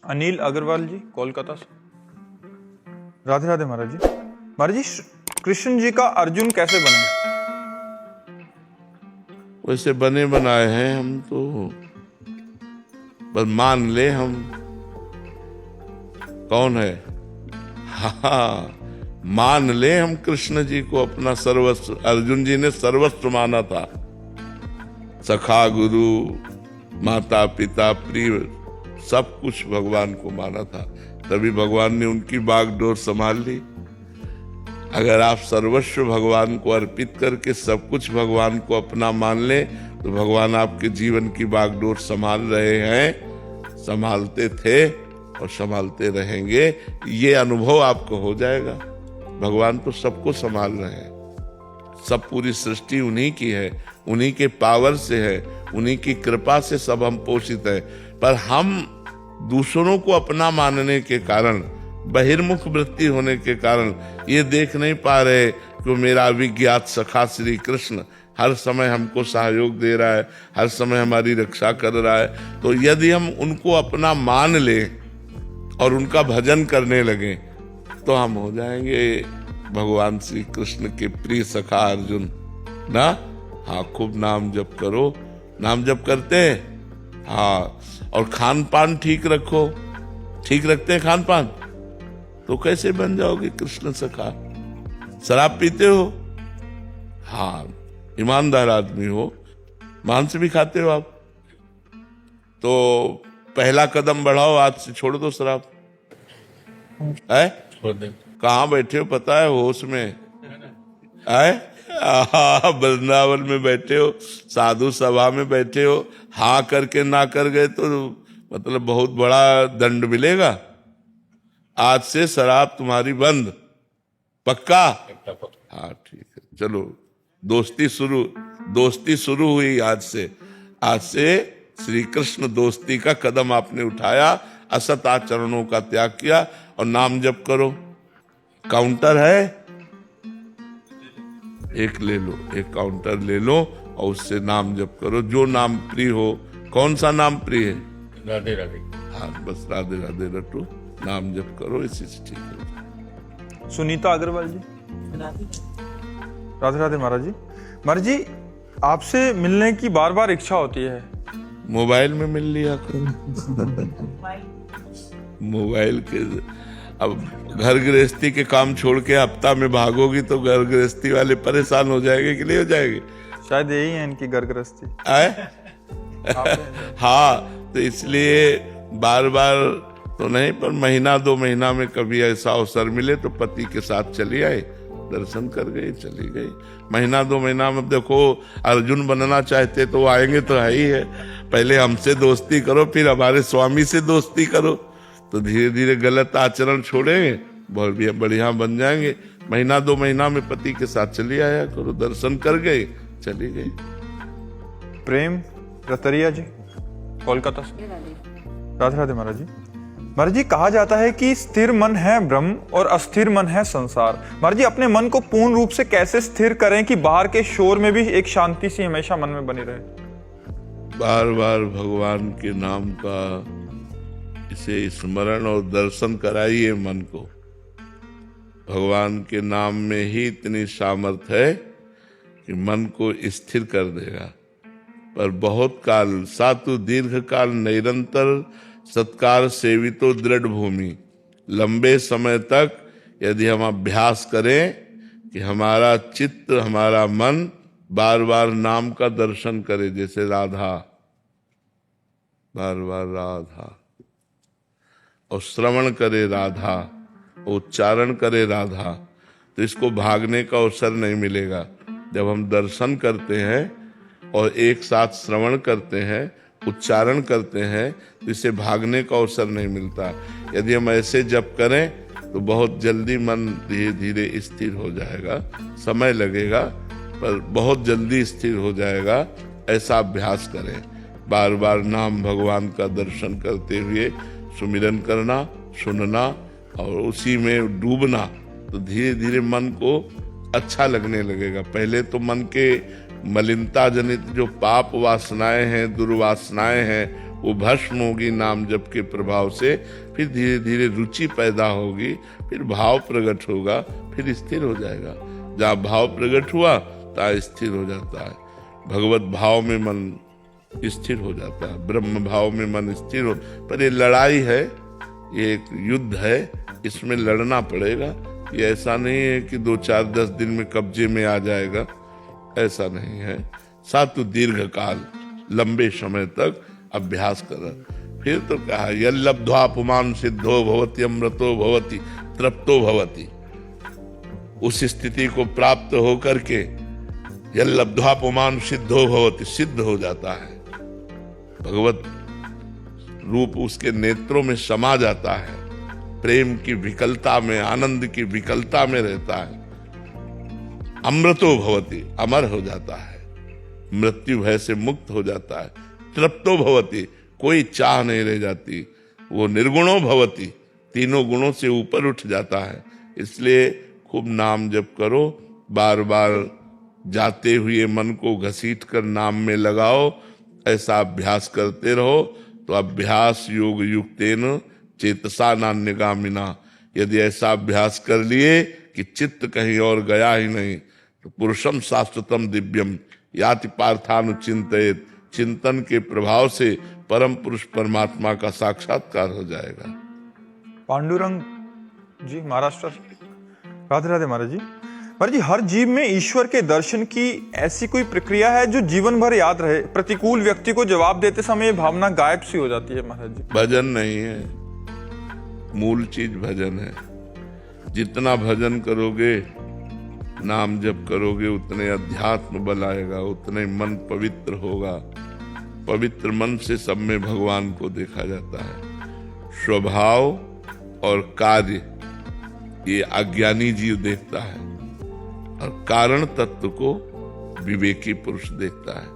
अनिल अग्रवाल जी, कोलकाता से। राधे राधे महाराज जी। महाराज जी, कृष्ण जी का अर्जुन कैसे बने? वैसे बने बनाए हैं हम तो, बस मान ले हम कौन है। हाँ, मान ले हम कृष्ण जी को अपना सर्वस्व। अर्जुन जी ने सर्वस्व माना था, सखा गुरु माता पिता प्रिय सब कुछ भगवान को माना था, तभी भगवान ने उनकी बागडोर संभाल ली। अगर आप सर्वस्व भगवान को अर्पित करके सब कुछ भगवान को अपना मान ले तो भगवान आपके जीवन की बागडोर संभाल रहे हैं, संभालते थे और संभालते रहेंगे। ये अनुभव आपको हो जाएगा। भगवान तो सबको संभाल रहे हैं, सब पूरी सृष्टि उन्हीं की है, उन्हीं के पावर से है, उन्हीं की कृपा से सब हम पोषित है। पर हम दूसरों को अपना मानने के कारण, बहिर्मुख वृत्ति होने के कारण ये देख नहीं पा रहे कि मेरा अविज्ञात सखा श्री कृष्ण हर समय हमको सहयोग दे रहा है, हर समय हमारी रक्षा कर रहा है। तो यदि हम उनको अपना मान लें और उनका भजन करने लगे तो हम हो जाएंगे भगवान श्री कृष्ण के प्रिय सखा अर्जुन ना। हाँ, खूब नाम जप करो। नाम जप करते हैं? हाँ। और खान पान ठीक रखो। ठीक रखते हैं खान पान तो कैसे बन जाओगे कृष्ण सखा? शराब पीते हो? हाँ, ईमानदार आदमी हो। मांस भी खाते हो आप? तो पहला कदम बढ़ाओ, आज से छोड़ दो शराब। है? छोड़ दे। कहाँ बैठे हो पता है? होश में है? वृंदावन में बैठे हो, साधु सभा में बैठे हो। हाँ करके ना कर गए तो मतलब बहुत बड़ा दंड मिलेगा। आज से शराब तुम्हारी बंद, पक्का? हाँ ठीक है, चलो दोस्ती शुरू हुई आज से। आज से श्री कृष्ण दोस्ती का कदम आपने उठाया, असत आचरणों का त्याग किया और नाम जप करो। काउंटर है, एक ले लो, एक काउंटर ले लो और उससे नाम जप करो, जो नाम प्रिय हो। कौन सा नाम प्रिय है? राधे राधे। हाँ, बस राधे राधे रटो, नाम जप करो, इसी से ठीक है। सुनीता अग्रवाल जी। राधे राधे महाराज जी। महाराज जी, आपसे मिलने की बार बार इच्छा होती है। मोबाइल में मिल लिया करो। मोबाइल के अब घर गृहस्थी के काम छोड़ के हफ्ता में भागोगी तो घर गृहस्थी वाले परेशान हो जाएंगे कि नहीं हो जाएंगे? शायद यही है इनकी घर गृहस्थी। हाँ, तो इसलिए बार बार तो नहीं, पर महीना 2 महीना में कभी ऐसा अवसर मिले तो पति के साथ चली आए, दर्शन कर गई, चली गई। महीना 2 महीना में देखो, अर्जुन बनना चाहते तो आएंगे तो है ही है। पहले हमसे दोस्ती करो, फिर हमारे स्वामी से दोस्ती करो, तो धीरे धीरे गलत आचरण छोड़ेंगे, बहुत बढ़िया बन जाएंगे। महीना 2 महीना में पति के साथ चली आया करो, दर्शन कर गए, चली गई। प्रेम रतरिया जी, कोलकाता से। राधे राधे महाराज जी। महाराज जी, कहा जाता है कि स्थिर मन है ब्रह्म और अस्थिर मन है संसार। महाराज जी, अपने मन को पूर्ण रूप से कैसे स्थिर करें कि बाहर के शोर में भी एक शांति सी हमेशा मन में बनी रहे? बार बार भगवान के नाम का इसे स्मरण और दर्शन कराइए मन को। भगवान के नाम में ही इतनी सामर्थ्य है कि मन को स्थिर कर देगा। पर बहुत काल सातु दीर्घ काल निरंतर सत्कार सेवितो दृढ़ भूमि, लंबे समय तक यदि हम अभ्यास करें कि हमारा चित्त, हमारा मन बार बार नाम का दर्शन करे, जैसे राधा, बार बार राधा, और श्रवण करे राधा, उच्चारण करे राधा, तो इसको भागने का अवसर नहीं मिलेगा। जब हम दर्शन करते हैं और एक साथ श्रवण करते हैं, उच्चारण करते हैं, तो इसे भागने का अवसर नहीं मिलता। यदि हम ऐसे जप करें तो बहुत जल्दी मन धीरे धीरे स्थिर हो जाएगा। समय लगेगा पर बहुत जल्दी स्थिर हो जाएगा। ऐसा अभ्यास करें, बार बार नाम भगवान का दर्शन करते हुए सुमिरन करना, सुनना और उसी में डूबना, तो धीरे धीरे मन को अच्छा लगने लगेगा। पहले तो मन के मलिनता जनित जो पाप वासनाएं हैं, दुर्वासनाएं हैं, वो भस्म होगी नाम जप के प्रभाव से, फिर धीरे धीरे रुचि पैदा होगी, फिर भाव प्रकट होगा, फिर स्थिर हो जाएगा। जहाँ भाव प्रकट हुआ तहाँ स्थिर हो जाता है। भगवत भाव में मन स्थिर हो जाता है, ब्रह्म भाव में मन स्थिर हो। पर ये लड़ाई है, ये एक युद्ध है, इसमें लड़ना पड़ेगा। ये ऐसा नहीं है कि 2-4-10 दिन में कब्जे में आ जाएगा, ऐसा नहीं है। सातु दीर्घ काल, लंबे समय तक अभ्यास कर। फिर तो कहा यल्लब्ध्वा पुमान सिद्धो भवति अमृतो भवति तृप्तो भवति। उस स्थिति को प्राप्त होकर के यल्लब्ध्वा पुमान सिद्धो भवति, सिद्ध हो जाता है। भगवत रूप उसके नेत्रों में समा जाता है, प्रेम की विकलता में, आनंद की विकलता में रहता है। अमृतो भवति, अमर हो जाता है, मृत्यु भय से मुक्त हो जाता है। तृप्तो भवति, कोई चाह नहीं रह जाती। वो निर्गुणो भवति, तीनों गुणों से ऊपर उठ जाता है। इसलिए खूब नाम जप करो, बार बार जाते हुए मन को घसीट कर नाम में लगाओ। ऐसा अभ्यास करते रहो तो अभ्यास योग युक्तेन चेतसा नान्यगामिना। यदि ऐसा अभ्यास कर लिए कि चित्त कहीं और गया ही नहीं, तो पुरुषम शाश्वतम दिव्यम याति पार्थानुचिंतयेत, चिंतन के प्रभाव से परम पुरुष परमात्मा का साक्षात्कार हो जाएगा। पांडुरंग जी, महाराष्ट्र। राधे राधे महाराज जी। महाराज जी, हर जीव में ईश्वर के दर्शन की ऐसी कोई प्रक्रिया है जो जीवन भर याद रहे? प्रतिकूल व्यक्ति को जवाब देते समय ये भावना गायब सी हो जाती है महाराज जी। भजन नहीं है, मूल चीज भजन है। जितना भजन करोगे, नाम जप करोगे, उतने अध्यात्म बल आएगा, उतने मन पवित्र होगा। पवित्र मन से सब में भगवान को देखा जाता है। स्वभाव और कार्य ये अज्ञानी जीव देखता है, और कारण तत्व को विवेकी पुरुष देखता है।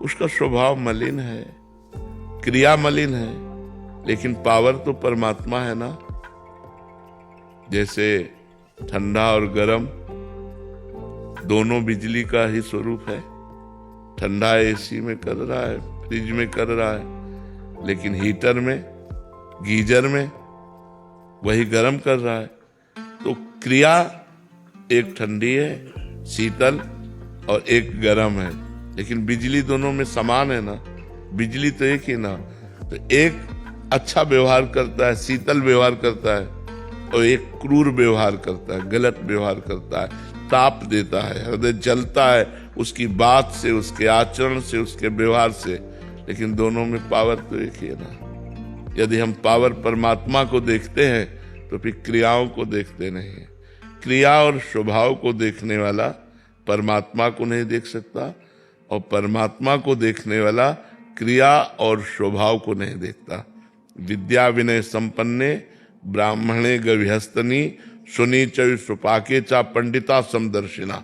उसका स्वभाव मलिन है, क्रिया मलिन है, लेकिन पावर तो परमात्मा है ना। जैसे ठंडा और गर्म दोनों बिजली का ही स्वरूप है। ठंडा एसी में कर रहा है, फ्रिज में कर रहा है, लेकिन हीटर में, गीजर में वही गर्म कर रहा है। तो क्रिया एक ठंडी है, शीतल, और एक गर्म है, लेकिन बिजली दोनों में समान है ना। बिजली तो एक ही ना। तो एक अच्छा व्यवहार करता है, शीतल व्यवहार करता है, और एक क्रूर व्यवहार करता है, गलत व्यवहार करता है, ताप देता है, हृदय जलता है उसकी बात से, उसके आचरण से, उसके व्यवहार से। लेकिन दोनों में पावर तो एक ही है ना। यदि हम पावर परमात्मा को देखते हैं तो फिर क्रियाओं को देखते नहीं हैं। क्रिया और स्वभाव को देखने वाला परमात्मा को नहीं देख सकता, और परमात्मा को देखने वाला क्रिया और स्वभाव को नहीं देखता। विद्या विनय संपन्ने ब्राह्मणे गविहस्तनी सुनीच सुपाके चा पंडिता समदर्शिना।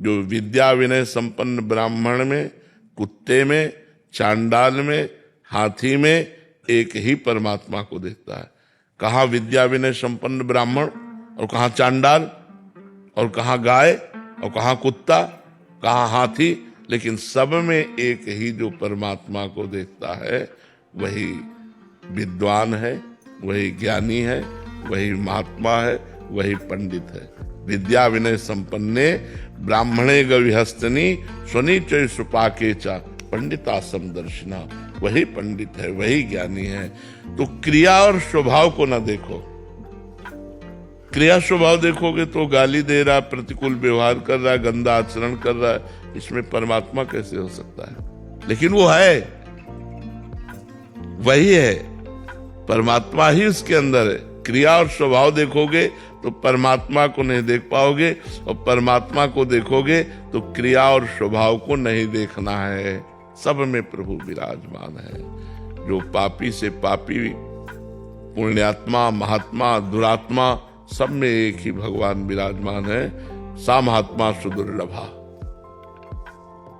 जो विद्या विनय संपन्न ब्राह्मण में, कुत्ते में, चांडाल में, हाथी में एक ही परमात्मा को देखता है। कहाँ विद्या विनय संपन्न ब्राह्मण, और कहाँ चांडाल, और कहाँ गाय, और कहाँ कुत्ता, कहाँ हाथी, लेकिन सब में एक ही जो परमात्मा को देखता है वही विद्वान है, वही ज्ञानी है, वही महात्मा है, वही पंडित है। विद्या विनय संपन्ने ब्राह्मणे गविहस्तनी स्वनीचय सुपाके चा पंडिता समदर्शिना। वही पंडित है, वही ज्ञानी है। तो क्रिया और स्वभाव को ना देखो। क्रिया स्वभाव देखोगे तो गाली दे रहा, प्रतिकूल व्यवहार कर रहा है, गंदा आचरण कर रहा है, इसमें परमात्मा कैसे हो सकता है? लेकिन वो है, वही है, परमात्मा ही उसके अंदर है। क्रिया और स्वभाव देखोगे तो परमात्मा को नहीं देख पाओगे, और परमात्मा को देखोगे तो क्रिया और स्वभाव को नहीं देखना है। सब में प्रभु विराजमान है। जो पापी से पापी, पुण्यात्मा, महात्मा, दुरात्मा, सब में एक ही भगवान विराजमान है। सा महात्मा सुदुर्लभा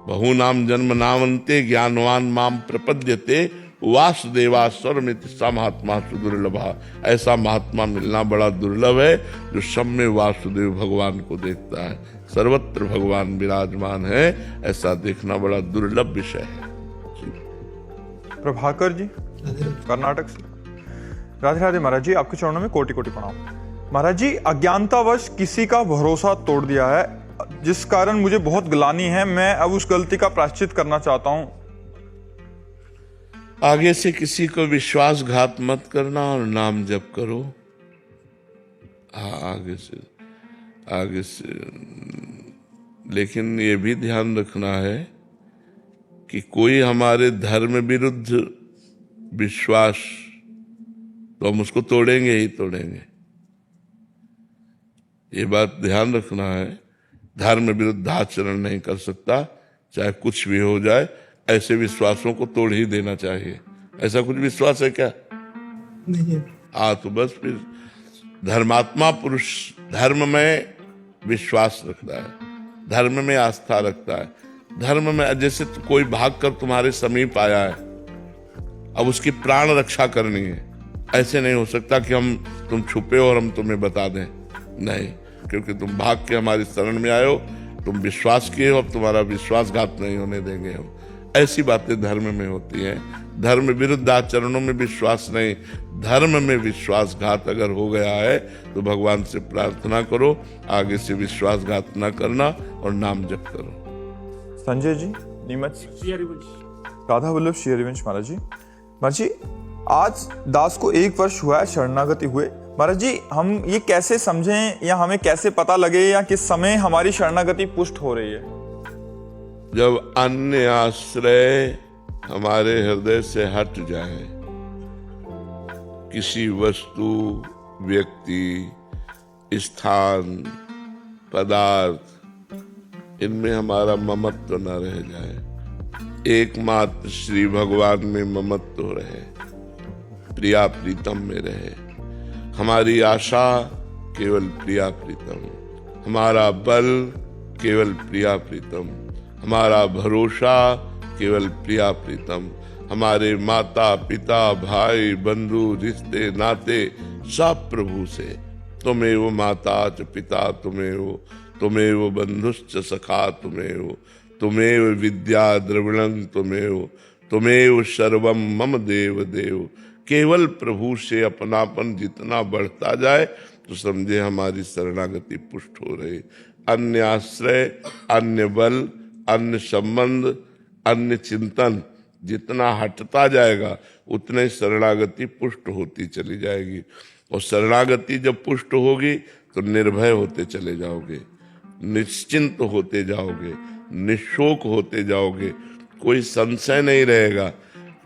बहुनाम जन्म नामन्ते ज्ञानवान माम प्रपद्यते वासुदेवा सर्वमिति सा महात्मा सुदुर्लभा। ऐसा महात्मा मिलना बड़ा दुर्लभ है जो सब में वासुदेव भगवान को देखता है। सर्वत्र भगवान विराजमान है, ऐसा देखना बड़ा दुर्लभ विषय है। प्रभाकर जी कर्नाटक से। राधे राधे महाराज जी, आपके चरणों में कोटि कोटि प्रणाम। महाराज जी, अज्ञानतावश किसी का भरोसा तोड़ दिया है, जिस कारण मुझे बहुत ग्लानि है। मैं अब उस गलती का प्रायश्चित करना चाहता हूँ। आगे से किसी को विश्वासघात मत करना और नाम जप करो। आगे से लेकिन ये भी ध्यान रखना है कि कोई हमारे धर्म विरुद्ध विश्वास, तो हम उसको तोड़ेंगे ही तोड़ेंगे। ये बात ध्यान रखना है। धर्म विरुद्ध आचरण नहीं कर सकता, चाहे कुछ भी हो जाए। ऐसे विश्वासों को तोड़ ही देना चाहिए। ऐसा कुछ विश्वास है क्या? नहीं है। तो बस फिर धर्मात्मा पुरुष धर्म में विश्वास रखता है, धर्म में आस्था रखता है। धर्म में जैसे कोई भागकर तुम्हारे समीप आया है, अब उसकी प्राण रक्षा करनी है। ऐसे नहीं हो सकता कि तुम छुपे और हम तुम्हें बता दें। नहीं, क्योंकि तुम भाग के हमारी शरण में आए हो, तुम विश्वास किए हो, अब तुम्हारा विश्वासघात नहीं होने देंगे हम। ऐसी बातें धर्म में होती हैं। धर्म विरुद्ध आचरणों में विश्वास नहीं, धर्म में विश्वासघात अगर हो गया है तो भगवान से प्रार्थना करो, आगे से विश्वासघात न करना और नाम जप करो। संजय जी नीमच। राधा वल्लभ श्री हरिवंश। महाराज जी, आज दास को 1 वर्ष हुआ है शरणागति हुए। महाराज जी, हम ये कैसे समझें या हमें कैसे पता लगे या किस समय हमारी शरणागति पुष्ट हो रही है? जब अन्य आश्रय हमारे हृदय से हट जाए, किसी वस्तु, व्यक्ति, स्थान, पदार्थ, इनमें हमारा ममत्व न रह जाए, एकमात्र श्री भगवान में ममत्व रहे, प्रिया प्रीतम में रहे। हमारी आशा केवल प्रिया प्रीतम, हमारा बल केवल प्रिया प्रीतम, हमारा भरोसा केवल प्रिया प्रीतम, हमारे माता पिता भाई बंधु रिश्ते नाते सब प्रभु से। तुमेव माता च पिता तुमेव बंधुश्च सखा तुमेव विद्या द्रविणं तुमेव सर्वम मम देव देव। केवल प्रभु से अपनापन जितना बढ़ता जाए तो समझे हमारी शरणागति पुष्ट हो रही। अन्य आश्रय, अन्य बल, अन्य संबंध, अन्य चिंतन जितना हटता जाएगा उतने शरणागति पुष्ट होती चली जाएगी। और शरणागति जब पुष्ट होगी तो निर्भय होते चले जाओगे, निश्चिंत होते जाओगे, निशोक होते जाओगे, कोई संशय नहीं रहेगा।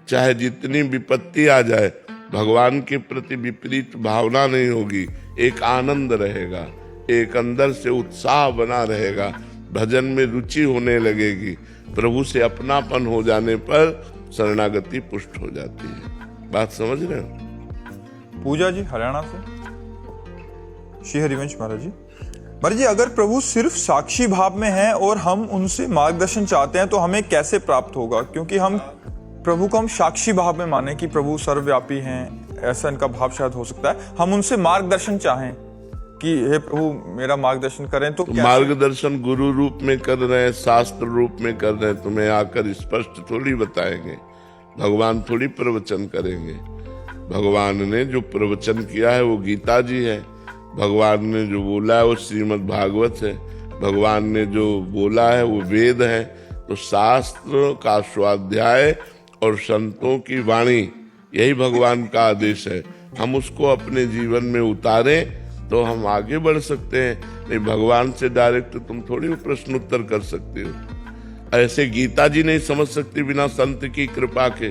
चाहे जितनी विपत्ति आ जाए, भगवान के प्रति विपरीत भावना नहीं होगी, एक आनंद रहेगा, एक अंदर से उत्साह बना रहेगा, भजन में रुचि होने लगेगी। प्रभु से अपनापन हो जाने पर शरणागति पुष्ट हो जाती है। बात समझ रहे हो? पूजा जी हरियाणा से। श्री हरिवंश। महाराज जी, अगर प्रभु सिर्फ साक्षी भाव में हैं और हम उनसे मार्गदर्शन चाहते हैं तो हमें कैसे प्राप्त होगा? क्योंकि हम प्रभु को हम साक्षी भाव में माने कि प्रभु सर्वव्यापी हैं, ऐसा इनका भाव शायद हो सकता है। हम उनसे मार्गदर्शन चाहें कि हे प्रभु मेरा मार्गदर्शन करें, तो मार्गदर्शन गुरु रूप में कर रहे हैं, शास्त्र रूप में कर रहे हैं, तुम्हें आकर स्पष्ट थोड़ी बताएंगे। भगवान थोड़ी प्रवचन करेंगे। भगवान ने जो प्रवचन किया है वो गीता जी है, भगवान ने जो बोला है वो श्रीमद् भागवत है, भगवान ने जो बोला है वो वेद है। तो शास्त्र का स्वाध्याय और संतों की वाणी, यही भगवान का आदेश है। हम उसको अपने जीवन में उतारें तो हम आगे बढ़ सकते हैं। नहीं, भगवान से डायरेक्ट तुम थोड़ी प्रश्न उत्तर कर सकते हो। ऐसे गीता जी नहीं समझ सकती बिना संत की कृपा के।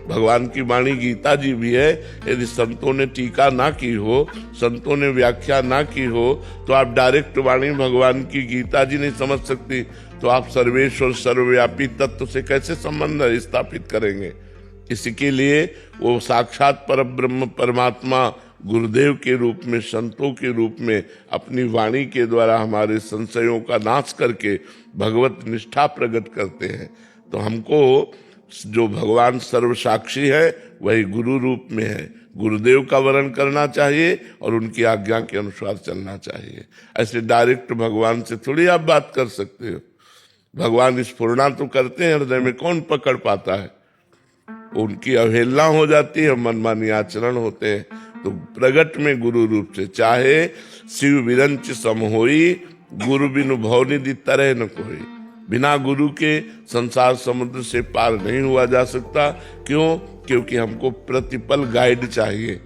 भगवान की वाणी गीता जी भी है, यदि संतों ने टीका ना की हो, संतों ने व्याख्या ना की हो, तो आप डायरेक्ट वाणी भगवान की गीता जी नहीं समझ सकती, तो आप सर्वेश्वर सर्वव्यापी तत्व से कैसे संबंध स्थापित करेंगे? इसके लिए वो साक्षात परब्रह्म परमात्मा गुरुदेव के रूप में, संतों के रूप में अपनी वाणी के द्वारा हमारे संशयों का नाश करके भगवत निष्ठा प्रकट करते हैं। तो हमको जो भगवान सर्वसाक्षी है वही गुरु रूप में है, गुरुदेव का वर्ण करना चाहिए और उनकी आज्ञा के अनुसार चलना चाहिए। ऐसे डायरेक्ट भगवान से थोड़ी आप बात कर सकते हो। भगवान स्फुरना तो करते हैं हृदय में, कौन पकड़ पाता है? उनकी अवहेलना हो जाती है, मनमानी आचरण होते हैं। तो प्रगट में गुरु रूप से, चाहे शिव विरंच सम होई, गुरु बिनु भवनिधि तरह न कोई। बिना गुरु के संसार समुद्र से पार नहीं हुआ जा सकता। क्यों? क्योंकि हमको प्रतिपल गाइड चाहिए,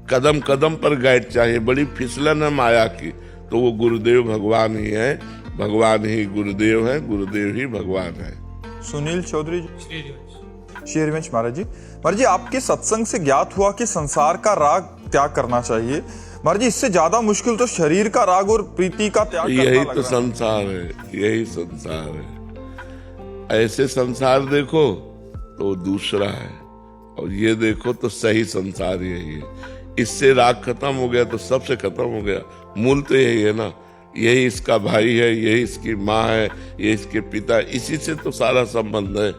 कदम कदम पर गाइड चाहिए। बड़ी फिसलन है माया की, तो वो गुरुदेव भगवान ही है, भगवान ही गुरुदेव है, गुरुदेव ही भगवान है। सुनील चौधरी जी, श्री हरिवंश महाराज जी। महाराज जी, आपके सत्संग से ज्ञात हुआ कि संसार का राग त्याग करना चाहिए। महाराज जी, इससे ज्यादा मुश्किल तो शरीर का राग और प्रीति का त्याग करना यही लग तो रहा संसार है, यही संसार है। ऐसे संसार देखो तो दूसरा है, और ये देखो तो सही संसार यही है। इससे राग खत्म हो गया तो सबसे खत्म हो गया। मूल तो यही है ना, यही इसका भाई है, यही इसकी माँ है, ये इसके पिता, इसी से तो सारा संबंध है।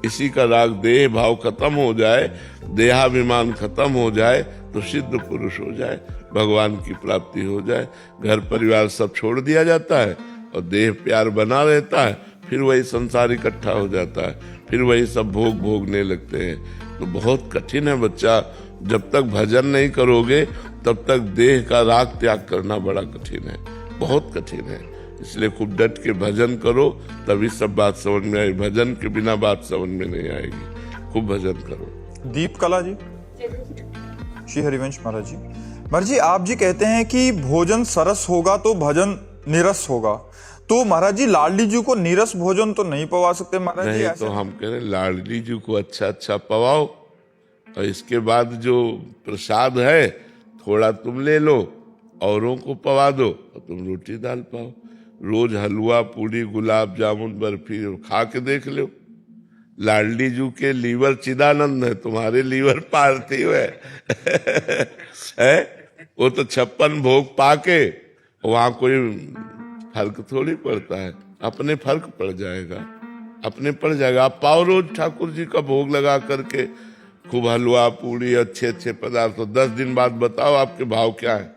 इसी का राग देह भाव खत्म हो जाए, देहाभिमान खत्म हो जाए तो सिद्ध पुरुष हो जाए, भगवान की प्राप्ति हो जाए। घर परिवार सब छोड़ दिया जाता है और देह प्यार बना रहता है, फिर वही संसार इकट्ठा हो जाता है, फिर वही सब भोग भोगने लगते हैं। तो बहुत कठिन है बच्चा, जब तक भजन नहीं करोगे तब तक देह का राग त्याग करना बड़ा कठिन है, बहुत कठिन है। इसलिए खूब डट के भजन करो, तभी सब बात समझ में आएगी। भजन के बिना बात समझ में नहीं आएगी। खूब भजन करो। दीप कला जी, श्री हरिवंश महाराज जी। महाराज जी, आप जी कहते हैं कि भोजन सरस होगा तो भजन निरस होगा, तो महाराज जी लाडली जी को नीरस भोजन तो नहीं पवा सकते महाराज जी? नहीं, तो हम कह रहे लाडली जी को अच्छा अच्छा पवाओ, और इसके बाद जो प्रसाद है थोड़ा तुम ले लो, औरों को पवा दो, और तुम रोटी दाल पाओ। रोज हलवा पूड़ी गुलाब जामुन बर्फी खा के देख लो। लाडली जी के लीवर चिदानंद है, तुम्हारे लीवर पार्थिव है। वो तो 56 भोग पाके वहां कोई फर्क थोड़ी पड़ता है, अपने फर्क पड़ जाएगा, अपने पड़ जाएगा। आप पाओ रोज ठाकुर जी का भोग लगा करके, खूब हलवा पूड़ी अच्छे अच्छे पदार्थ। तो 10 दिन बाद बताओ आपके भाव क्या है।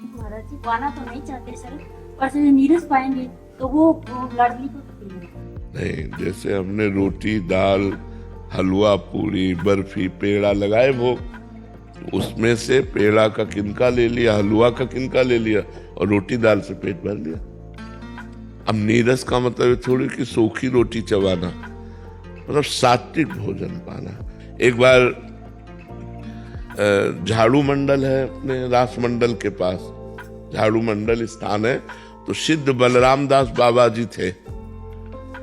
महाराज जी पाना तो नहीं चाहते सर, पर से नीरस पाएंगे तो वो लाडली को नहीं, जैसे हमने रोटी दाल हलवा पूड़ी बर्फी पेड़ा लगाए भोग, उसमें से पेड़ा का किनका ले लिया, हलवा का किनका ले लिया, और रोटी दाल से पेट भर लिया। अब नीरस का मतलब थोड़ी कि सूखी रोटी चबाना, मतलब सात्विक भोजन पाना। एक बार झाड़ू मंडल है अपने रास मंडल के पास, झाड़ू मंडल स्थान है, तो सिद्ध बलराम दास बाबा जी थे।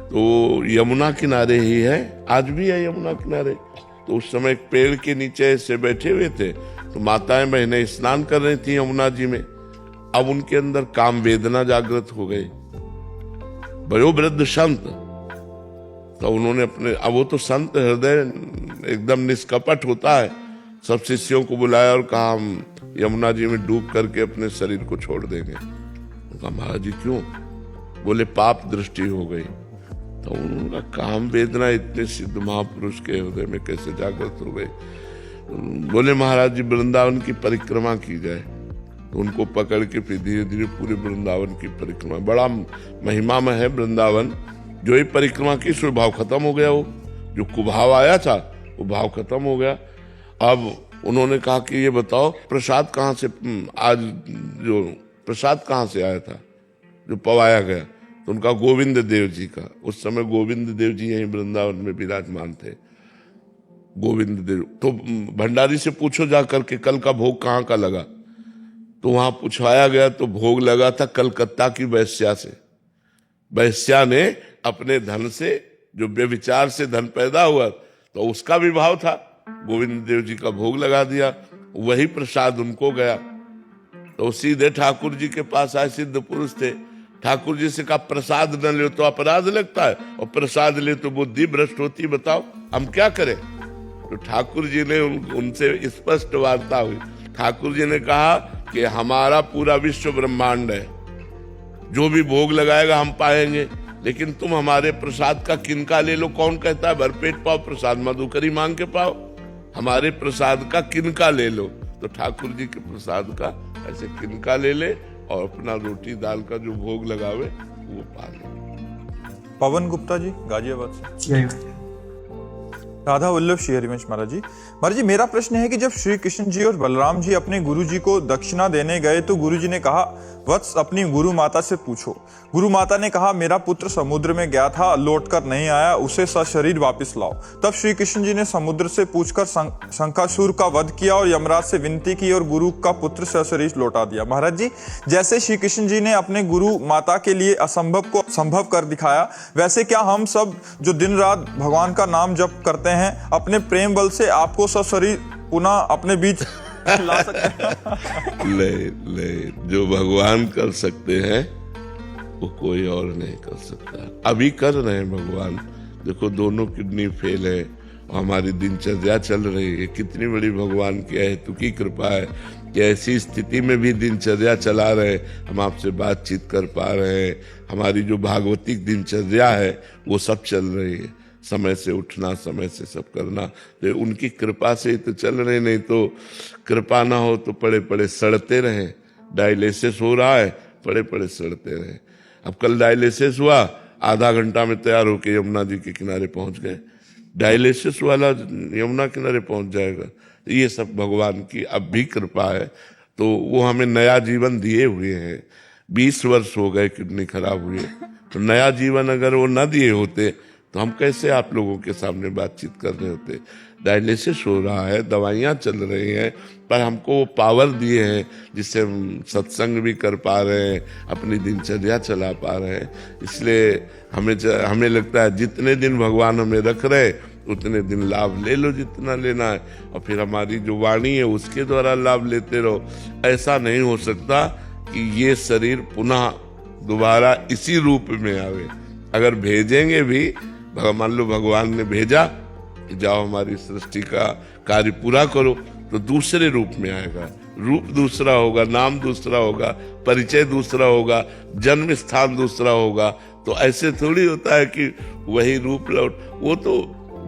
तो यमुना किनारे ही है, आज भी है यमुना किनारे। तो उस समय एक पेड़ के नीचे ऐसे बैठे हुए थे, तो माताएं बहनें स्नान कर रही थी यमुना जी में। अब उनके अंदर काम वेदना जागृत हो गई। वयोवृद्ध संत, तो उन्होंने अपने, अब वो तो संत हृदय एकदम निष्कपट होता है, सब शिष्यों को बुलाया और कहा हम यमुना जी में डूब करके अपने शरीर को छोड़ देंगे। कहा महाराज जी क्यों? बोले पाप दृष्टि हो गई। तो उनका काम वेदना इतने सिद्ध महापुरुष के हृदय में कैसे जागृत हो गई? बोले महाराज जी वृंदावन की परिक्रमा की जाए। तो उनको पकड़ के फिर धीरे धीरे पूरे वृंदावन की परिक्रमा, बड़ा महिमा में है वृंदावन। जो ही परिक्रमा की सो भाव खत्म हो गया, वो जो कुभाव आया था वो भाव खत्म हो गया। अब उन्होंने कहा कि ये बताओ प्रसाद कहाँ से, आज जो प्रसाद कहाँ से आया था जो पवाया गया? तो उनका गोविंद देव जी का, उस समय गोविंद देव जी यहीं वृंदावन में विराजमान थे। गोविंद देव, तो भंडारी से पूछो जा करके कल का भोग कहाँ का लगा? तो वहां पूछवाया गया तो भोग लगा था कलकत्ता की वैश्या से। वैश्या ने अपने धन से, जो व्यभिचार से धन पैदा हुआ, तो उसका भी भाव था, गोविंद देव जी का भोग लगा दिया, वही प्रसाद उनको गया। तो सीधे ठाकुर जी के पास आए, सिद्ध पुरुष थे। ठाकुर जी से कहा प्रसाद न ले तो अपराध लगता है, और प्रसाद ले तो बुद्धि भ्रष्ट होती, बताओ हम क्या करें? तो ठाकुर जी ने उनसे स्पष्ट वार्ता हुई। ठाकुर जी ने कहा कि हमारा पूरा विश्व ब्रह्मांड है, जो भी भोग लगाएगा हम पाएंगे, लेकिन तुम हमारे प्रसाद का किनका ले लो। कौन कहता है भरपेट पाओ प्रसाद, मधुकरी मांग के पाओ। हमारे प्रसाद का किनका ले लो। तो ठाकुर जी के प्रसाद का ऐसे किनका ले ले, और अपना रोटी दाल का जो भोग लगावे वो पा ले। पवन गुप्ता जी गाजियाबाद से। राधा वल्लभ श्री हरिवंश महाराज जी। महाराज जी मेरा प्रश्न है कि जब श्री कृष्ण जी और बलराम जी अपने गुरु जी को दक्षिणा देने गए तो गुरु जी ने कहा वत्स अपनी गुरु माता से पूछो। गुरु माता ने कहा मेरा पुत्र समुद्र में गया था, लौटकर नहीं आया, उसे सशरीर वापस लाओ। तब श्री कृष्ण जी ने समुद्र से पूछकर शंखासुर का वध किया और यमराज से विनती की और गुरु का पुत्र सशरीर लौटा दिया। महाराज जी जैसे श्री कृष्ण जी ने अपने गुरु माता के लिए असंभव को संभव कर दिखाया, वैसे क्या हम सब जो दिन रात भगवान का नाम जप करते हैं अपने प्रेम बल से आपको सशरीर पुनः अपने बीच ला सकते हैं? ले जो भगवान कर सकते हैं वो कोई और नहीं कर सकता। अभी कर रहे हैं भगवान। देखो दोनों किडनी फेल है और हमारी दिनचर्या चल रही है। कितनी बड़ी भगवान की हेतु की कृपा है कि ऐसी स्थिति में भी दिनचर्या चला रहे, हम आपसे बातचीत कर पा रहे हैं। हमारी जो भागवतिक दिनचर्या है वो सब चल रही है। समय से उठना, समय से सब करना, तो उनकी कृपा से ही तो चल रहे, नहीं तो कृपा ना हो तो पड़े पड़े सड़ते रहे। डायलिसिस हो रहा है, पड़े पड़े सड़ते रहे। अब कल डायलिसिस हुआ, आधा घंटा में तैयार होके यमुना जी के किनारे पहुंच गए। डायलिसिस वाला यमुना किनारे पहुंच जाएगा। ये सब भगवान की अब भी कृपा है। तो वो हमें नया जीवन दिए हुए हैं। 20 वर्ष हो गए किडनी खराब हुए, तो नया जीवन अगर वो न दिए होते तो हम कैसे आप लोगों के सामने बातचीत कर रहे होते। डायलिसिस हो रहा है, दवाइयाँ चल रही हैं, पर हमको वो पावर दिए हैं जिससे हम सत्संग भी कर पा रहे हैं, अपनी दिनचर्या चला पा रहे हैं। इसलिए हमें लगता है जितने दिन भगवान हमें रख रहे उतने दिन लाभ ले लो जितना लेना है, और फिर हमारी जो वाणी है उसके द्वारा लाभ लेते रहो। ऐसा नहीं हो सकता कि ये शरीर पुनः दोबारा इसी रूप में आवे। अगर भेजेंगे भी, मान लो भगवान ने भेजा कि जाओ हमारी सृष्टि का कार्य पूरा करो, तो दूसरे रूप में आएगा। रूप दूसरा होगा, नाम दूसरा होगा, परिचय दूसरा होगा, जन्म स्थान दूसरा होगा। तो ऐसे थोड़ी होता है कि वही रूप लौट। वो तो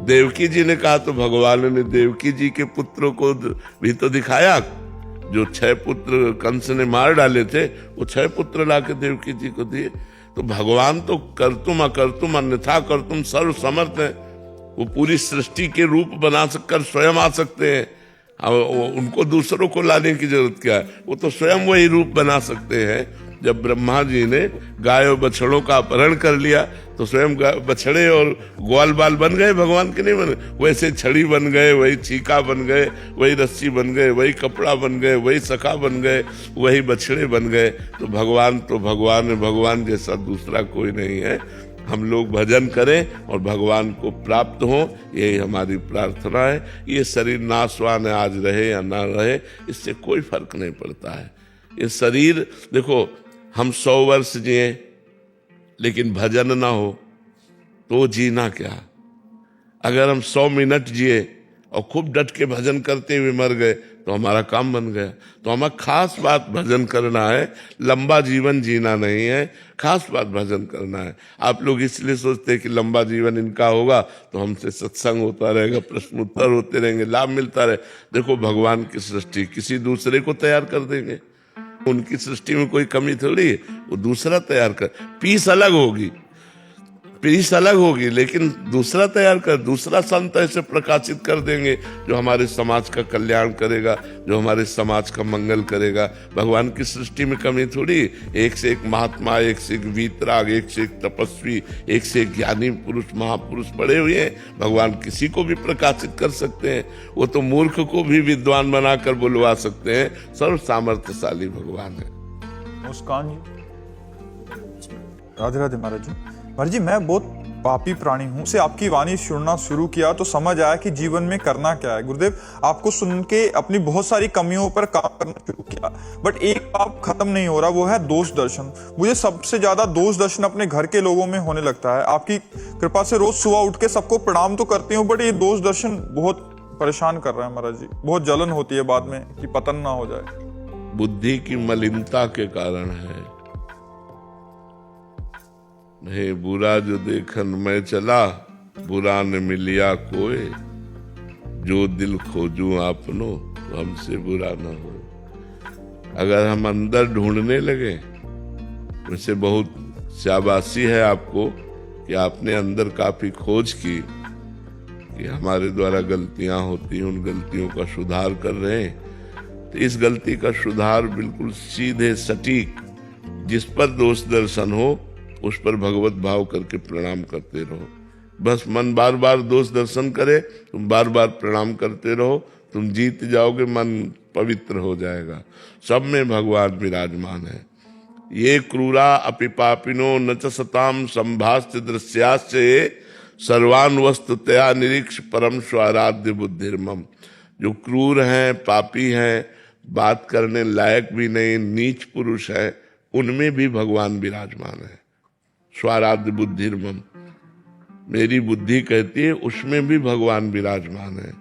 देवकी जी ने कहा तो भगवान ने देवकी जी के पुत्रों को भी तो दिखाया। जो 6 पुत्र कंस ने मार डाले थे, वो 6 पुत्र लाके देवकी जी को दिए। तो भगवान तो कर्तुम अकर्तुम अन्यथा कर्तुम सर्व समर्थ है। वो पूरी सृष्टि के रूप बना सककर स्वयं आ सकते हैं। उनको दूसरों को लाने की जरूरत क्या है, वो तो स्वयं वही रूप बना सकते हैं। जब ब्रह्मा जी ने गाय और बछड़ों का अपहरण कर लिया तो स्वयं बछड़े और ग्वाल बाल बन गए, भगवान के नहीं बने। वैसे छड़ी बन गए, वही चीका बन गए, वही रस्सी बन गए, वही कपड़ा बन गए, वही सखा बन गए, वही बछड़े बन गए। तो भगवान है, भगवान जैसा दूसरा कोई नहीं है। हम लोग भजन करें और भगवान को प्राप्त हो, यही हमारी प्रार्थना है। ये शरीर नाशवान है, आज रहे या ना रहे इससे कोई फर्क नहीं पड़ता है। ये शरीर देखो, हम 100 वर्ष जिए लेकिन भजन ना हो तो जीना क्या। अगर हम 100 मिनट जिए और खूब डट के भजन करते हुए मर गए तो हमारा काम बन गया। तो हमें खास बात भजन करना है, लंबा जीवन जीना नहीं है, खास बात भजन करना है। आप लोग इसलिए सोचते हैं कि लंबा जीवन इनका होगा तो हमसे सत्संग होता रहेगा, प्रश्न उत्तर होते रहेंगे, लाभ मिलता रहे। देखो भगवान की सृष्टि किसी दूसरे को तैयार कर देंगे, उनकी सृष्टि में कोई कमी थोड़ी है, वो दूसरा तैयार कर। पीस अलग होगी लेकिन दूसरा तैयार कर, दूसरा संत ऐसे प्रकाशित कर देंगे जो हमारे समाज का कल्याण करेगा, जो हमारे समाज का मंगल करेगा। भगवान की सृष्टि में कमी थोड़ी। एक से एक महात्मा, एक से एक वीतराग, एक से एक तपस्वी, एक से एक ज्ञानी पुरुष, महापुरुष पड़े हुए हैं। भगवान किसी को भी प्रकाशित कर सकते हैं। वो तो मूर्ख को भी विद्वान बनाकर बुलवा सकते हैं। सर्व सामर्थ्यशाली भगवान है। मुस्कान जी, राधे राधे महाराज जी। महाराज जी मैं बहुत पापी प्राणी हूँ, से आपकी वाणी सुनना शुरू किया तो समझ आया कि जीवन में करना क्या है। गुरुदेव आपको सुन के अपनी बहुत सारी कमियों पर काम करना शुरू किया, बट एक पाप खत्म नहीं हो रहा, वो है दोष दर्शन। मुझे सबसे ज्यादा दोष दर्शन अपने घर के लोगों में होने लगता है। आपकी कृपा से रोज सुबह उठ के सबको प्रणाम तो करती हूँ, बट ये दोष दर्शन बहुत परेशान कर रहा है महाराज जी। बहुत जलन होती है बाद में कि पतन ना हो जाए। बुद्धि की मलिनता के कारण है। नहीं बुरा जो देखन मैं चला, बुरा न मिलिया कोई, जो दिल खोजूं आपनो तो हमसे बुरा ना हो। अगर हम अंदर ढूंढने लगे, वैसे बहुत शाबाशी है आपको कि आपने अंदर काफी खोज की, कि हमारे द्वारा गलतियां होती हैं, उन गलतियों का सुधार कर रहे हैं। तो इस गलती का सुधार बिल्कुल सीधे सटीक, जिस पर दोष दर्शन हो उस पर भगवत भाव करके प्रणाम करते रहो। बस मन बार बार दोष दर्शन करे, तुम बार बार प्रणाम करते रहो, तुम जीत जाओगे, मन पवित्र हो जाएगा। सब में भगवान विराजमान है। ये क्रूरा अपि पापिनो न च सताम संभाष्य दृश्याश्च सर्वान वस्तुतया निरीक्ष परम स्वाराध्य बुद्धिर्मम। जो क्रूर हैं, पापी हैं, बात करने लायक भी नहीं, नीच पुरुष है, उनमें भी भगवान विराजमान है। स्वाराध्य बुद्धिर्मम, मेरी बुद्धि कहती है उसमें भी भगवान विराजमान है।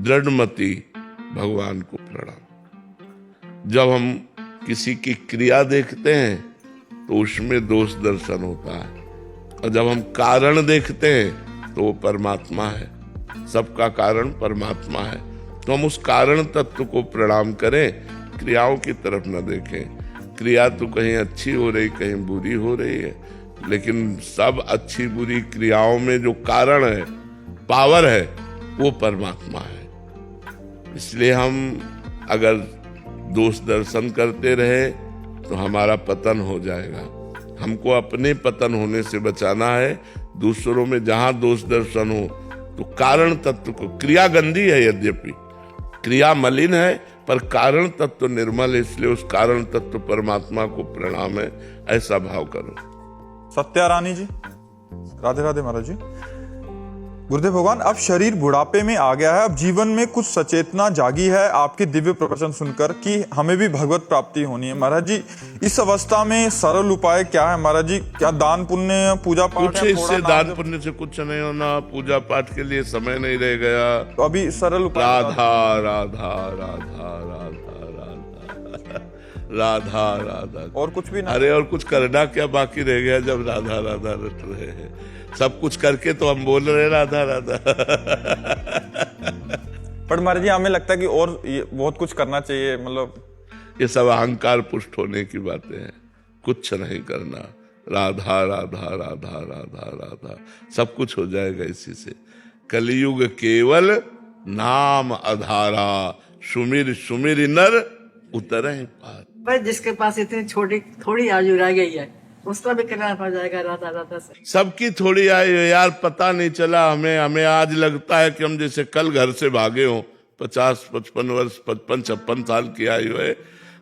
दृढ़मति भगवान को प्रणाम। जब हम किसी की क्रिया देखते हैं तो उसमें दोष दर्शन होता है, और जब हम कारण देखते हैं तो वो परमात्मा है। सबका कारण परमात्मा है। तो हम उस कारण तत्व को प्रणाम करें, क्रियाओं की तरफ न देखें। क्रिया तो कहीं अच्छी हो रही, कहीं बुरी हो रही है, लेकिन सब अच्छी बुरी क्रियाओं में जो कारण है, पावर है, वो परमात्मा है। इसलिए हम अगर दोष दर्शन करते रहे तो हमारा पतन हो जाएगा। हमको अपने पतन होने से बचाना है। दूसरों में जहां दोष दर्शन हो तो कारण तत्व को, क्रिया गंदी है यद्यपि, क्रिया मलिन है, पर कारण तत्व निर्मल है, इसलिए उस कारण तत्व परमात्मा को प्रणाम है, ऐसा भाव करो। सत्या रानी जी, राधे राधे महाराज जी। गुरुदेव भगवान, अब शरीर बुढ़ापे में आ गया है, अब जीवन में कुछ सचेतना जागी है आपके दिव्य प्रवचन सुनकर कि हमें भी भगवत प्राप्ति होनी है। महाराज जी, इस अवस्था में सरल उपाय क्या है महाराज जी? क्या दान पुण्य, पूजा पाठ? कुछ इससे दान पुण्य से कुछ नहीं होना, पूजा पाठ के लिए समय नहीं रह गया। तो अभी सरल उपाय, राधा राधा राधा राधा राधा राधा राधा, और कुछ भी नहीं? अरे और कुछ करना क्या बाकी रह गया जब राधा राधा रट रहे हैं? सब कुछ करके तो हम बोल रहे हैं राधा राधा। पर महाराज जी, हमें लगता है कि और बहुत कुछ करना चाहिए, मतलब ये सब अहंकार पुष्ट होने की बातें हैं। कुछ नहीं करना, राधा राधा राधा राधा राधा, सब कुछ हो जाएगा इसी से। कलयुग केवल नाम आधारा, सुमिर सुमिर नर उतरे पार। पर जिसके पास इतनी छोटी थोड़ी आयु रह गई है उसका भी करना पड़ जाएगा राधा राधा से। सबकी थोड़ी आयु यार, पता नहीं चला हमें आज लगता है कि हम जैसे कल घर से भागे हों। 50-55 वर्ष, 55-56 साल की आयु है,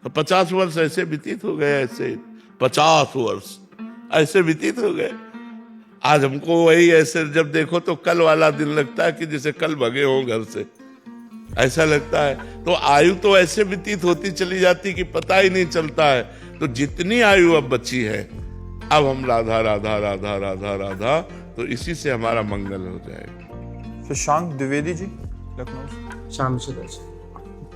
50 वर्ष ऐसे व्यतीत हो गए, ऐसे 50 वर्ष ऐसे व्यतीत हो गए। आज हमको वही ऐसे जब देखो तो कल वाला दिन लगता है कि जैसे कल भगे हों घर से, ऐसा लगता है। तो आयु तो ऐसे व्यतीत होती चली जाती कि पता ही नहीं चलता है। तो जितनी आयु अब बची है, अब हम राधा राधा राधा राधा राधा, तो इसी से हमारा मंगल हो जाएगा। शशांक द्विवेदी जी, लखनऊ से। शाम से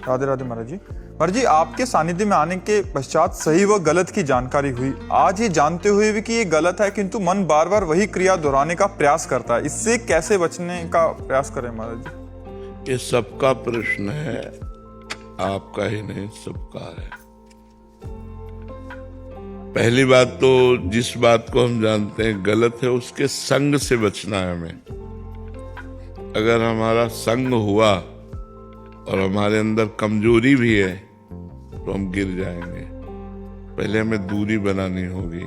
राधे राधे महाराज जी। महाराज जी, आपके सानिध्य में आने के पश्चात सही व गलत की जानकारी हुई। आज ये जानते हुए भी कि ये गलत है, किंतु मन बार बार वही क्रिया दोहराने का प्रयास करता है। इससे कैसे बचने का प्रयास करें महाराज जी? ये सबका प्रश्न है, आपका ही नहीं, सबका है। पहली बात तो जिस बात को हम जानते हैं गलत है, उसके संग से बचना है हमें। अगर हमारा संग हुआ और हमारे अंदर कमजोरी भी है तो हम गिर जाएंगे। पहले हमें दूरी बनानी होगी,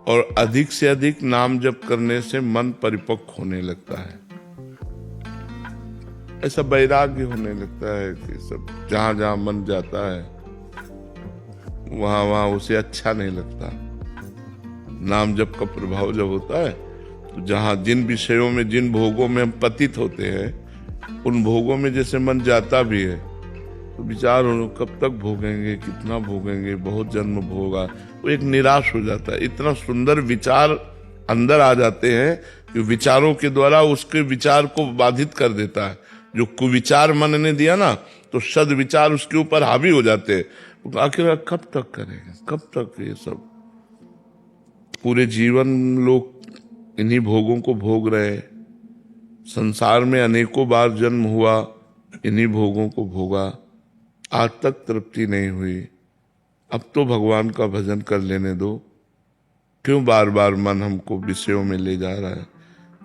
और अधिक से अधिक नाम जप करने से मन परिपक्व होने लगता है। ऐसा वैराग्य होने लगता है कि सब जहां जहां मन जाता है वहां वहां उसे अच्छा नहीं लगता। नाम जप का प्रभाव जब होता है तो जहां जिन विषयों में, जिन भोगों में हम पतित होते हैं, उन भोगों में जैसे मन जाता भी है तो विचार हो कब तक भोगेंगे, कितना भोगेंगे, बहुत जन्म भोगा, वो एक निराश हो जाता है। इतना सुंदर विचार अंदर आ जाते हैं कि विचारों के द्वारा उसके विचार को बाधित कर देता है। जो कुविचार मन ने दिया ना, तो सद विचार उसके ऊपर हावी हो जाते हैं। तो आखिर कब तक करेंगे, कब तक ये सब? पूरे जीवन लोग इन्हीं भोगों को भोग रहे हैं। संसार में अनेकों बार जन्म हुआ, इन्हीं भोगों को भोगा, आज तक तृप्ति नहीं हुई। अब तो भगवान का भजन कर लेने दो। क्यों बार बार मन हमको विषयों में ले जा रहा है?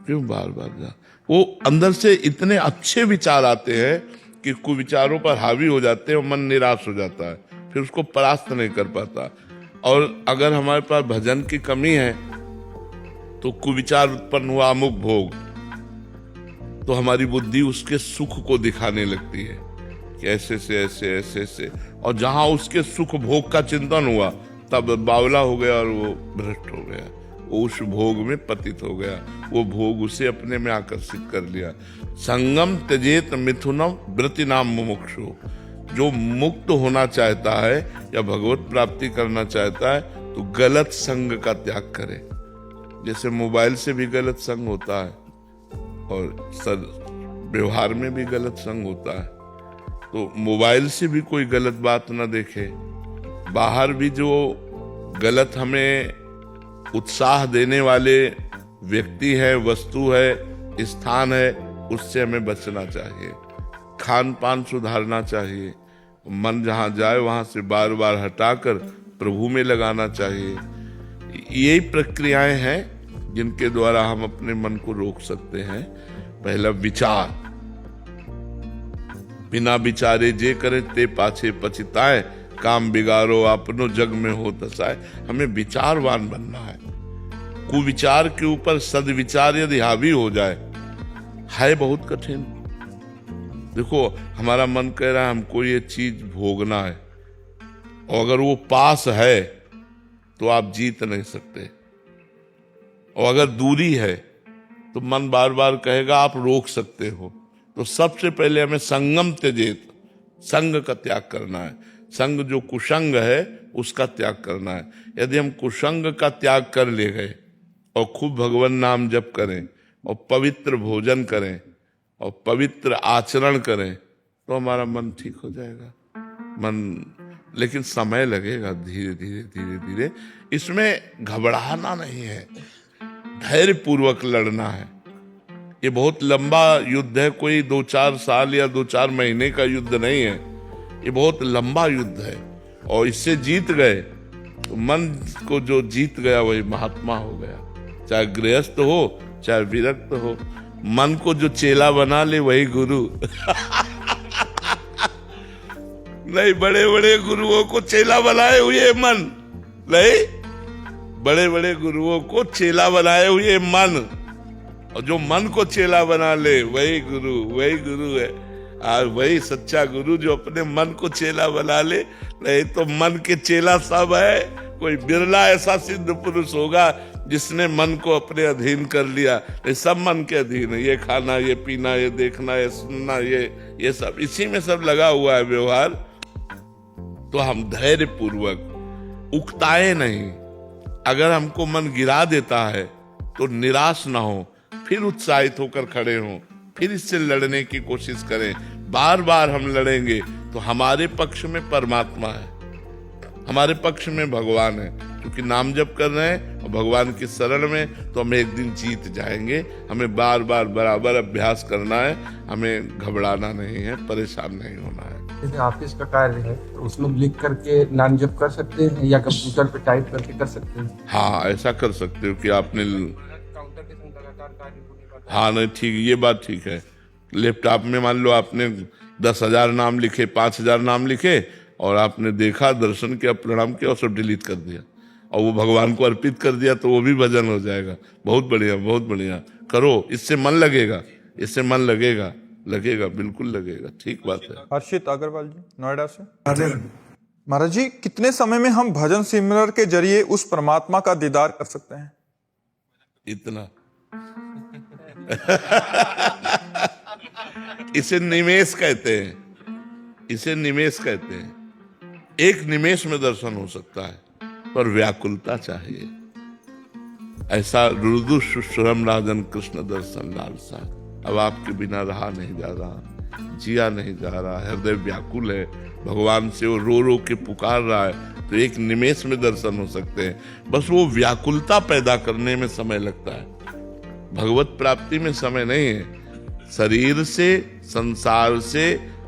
क्यों बार बार जा? वो अंदर से इतने अच्छे विचार आते हैं कि कुविचारों पर हावी हो जाते हैं और मन निराश हो जाता है, फिर उसको परास्त नहीं कर पाता। और अगर हमारे पास भजन की कमी है तो कुविचार उत्पन्न हुआ अमुक भोग, तो हमारी बुद्धि उसके सुख को दिखाने लगती है कि ऐसे से ऐसे ऐसे से, और जहां उसके सुख भोग का चिंतन हुआ तब बावला हो गया और वो भ्रष्ट हो गया, वो उस भोग में पतित हो गया, वो भोग उसे अपने में आकर्षित कर लिया। संगम त्यजेत मिथुनम वृत्ति नाम मुमुक्षु, जो मुक्त होना चाहता है या भगवत प्राप्ति करना चाहता है तो गलत संग का त्याग करे। जैसे मोबाइल से भी गलत संग होता है और व्यवहार में भी गलत संग होता है, तो मोबाइल से भी कोई गलत बात ना देखे। बाहर भी जो गलत हमें उत्साह देने वाले व्यक्ति है, वस्तु है, स्थान है, उससे हमें बचना चाहिए। खान पान सुधारना चाहिए, मन जहां जाए वहां से बार बार हटाकर प्रभु में लगाना चाहिए। यही प्रक्रियाएं हैं जिनके द्वारा हम अपने मन को रोक सकते हैं। पहला विचार, बिना विचारे जे करे ते पाछे पछताए, काम बिगाड़ो अपनो जग में हो दशाए। हमें विचारवान बनना है। कुविचार के ऊपर सदविचार यदि हावी हो जाए है बहुत कठिन। देखो, हमारा मन कह रहा है हमको ये चीज भोगना है, और अगर वो पास है तो आप जीत नहीं सकते, और अगर दूरी है तो मन बार बार कहेगा आप रोक सकते हो। तो सबसे पहले हमें संगम त्यजेत, संग का त्याग करना है। संग जो कुसंग है उसका त्याग करना है। यदि हम कुसंग का त्याग कर ले गए और खूब भगवान नाम जप करें और पवित्र भोजन करें और पवित्र आचरण करें तो हमारा मन ठीक हो जाएगा। लेकिन समय लगेगा, धीरे धीरे धीरे धीरे। इसमें घबराना नहीं है, धैर्य पूर्वक लड़ना है। ये बहुत लंबा युद्ध है, कोई 2-4 साल या 2-4 महीने का युद्ध नहीं है। ये बहुत लंबा युद्ध है, और इससे जीत गए तो मन को जो जीत गया वही महात्मा हो गया। चाहे गृहस्थ हो चाहे विरक्त हो, मन को जो चेला बना ले वही गुरु। नहीं, बड़े बड़े गुरुओं को चेला बनाए हुए मन नहीं, बड़े बड़े गुरुओं को चेला बनाए हुए मन, और जो मन को चेला बना ले वही गुरु है। और वही सच्चा गुरु जो अपने मन को चेला बना ले। नहीं तो मन के चेला सब है, कोई बिरला ऐसा सिद्ध पुरुष होगा जिसने मन को अपने अधीन कर लिया। ये सब मन के अधीन है, ये खाना, ये पीना, ये देखना, ये सुनना, ये सब इसी में सब लगा हुआ है व्यवहार। तो हम धैर्य पूर्वक उकताए नहीं। अगर हमको मन गिरा देता है तो निराश ना हो, फिर उत्साहित होकर खड़े हों, फिर इससे लड़ने की कोशिश करें। बार बार हम लड़ेंगे तो हमारे पक्ष में परमात्मा है, हमारे पक्ष में भगवान है। क्योंकि नाम जप कर रहे हैं और भगवान की शरण में, तो हम एक दिन जीत जाएंगे। हमें बार बार बराबर अभ्यास करना है, हमें घबराना नहीं है, परेशान नहीं होना है। जैसे ऑफिस का कार्य है तो उसमें लिख करके नाम जप कर सकते हैं या कंप्यूटर पे टाइप करके कर सकते हैं? हाँ, ऐसा कर सकते हो कि आपने काउंटर के संग लगातार कार्य होने का। हाँ, नहीं ठीक, ये बात ठीक है। लैपटॉप में मान लो आपने 10,000 नाम लिखे, 5,000 नाम लिखे, और आपने देखा, दर्शन किया, प्रणाम किया और सब डिलीट कर दिया, और वो भगवान को अर्पित कर दिया, तो वो भी भजन हो जाएगा। बहुत बढ़िया, बहुत बढ़िया। करो, इससे मन लगेगा, इससे मन लगेगा, बिल्कुल लगेगा। ठीक बात है। हर्षित अग्रवाल जी, नोएडा से। महाराज जी, कितने समय में हम भजन सिमरन के जरिए उस परमात्मा का दीदार कर सकते हैं? इतना। इसे निमेष कहते हैं, इसे निमेष कहते हैं। एक निमेष में दर्शन हो सकता है, पर व्याकुलता चाहिए। ऐसा रुदु सुश्रम राजन कृष्ण दर्शन लालसा। अब आपके बिना रहा नहीं जा रहा, जिया नहीं जा रहा, हृदय व्याकुल है, भगवान से वो रो रो के पुकार रहा है, तो एक निमेष में दर्शन हो सकते हैं। बस वो व्याकुलता पैदा करने में समय लगता है, भगवत प्राप्ति में समय नहीं है। शरीर से, संसार से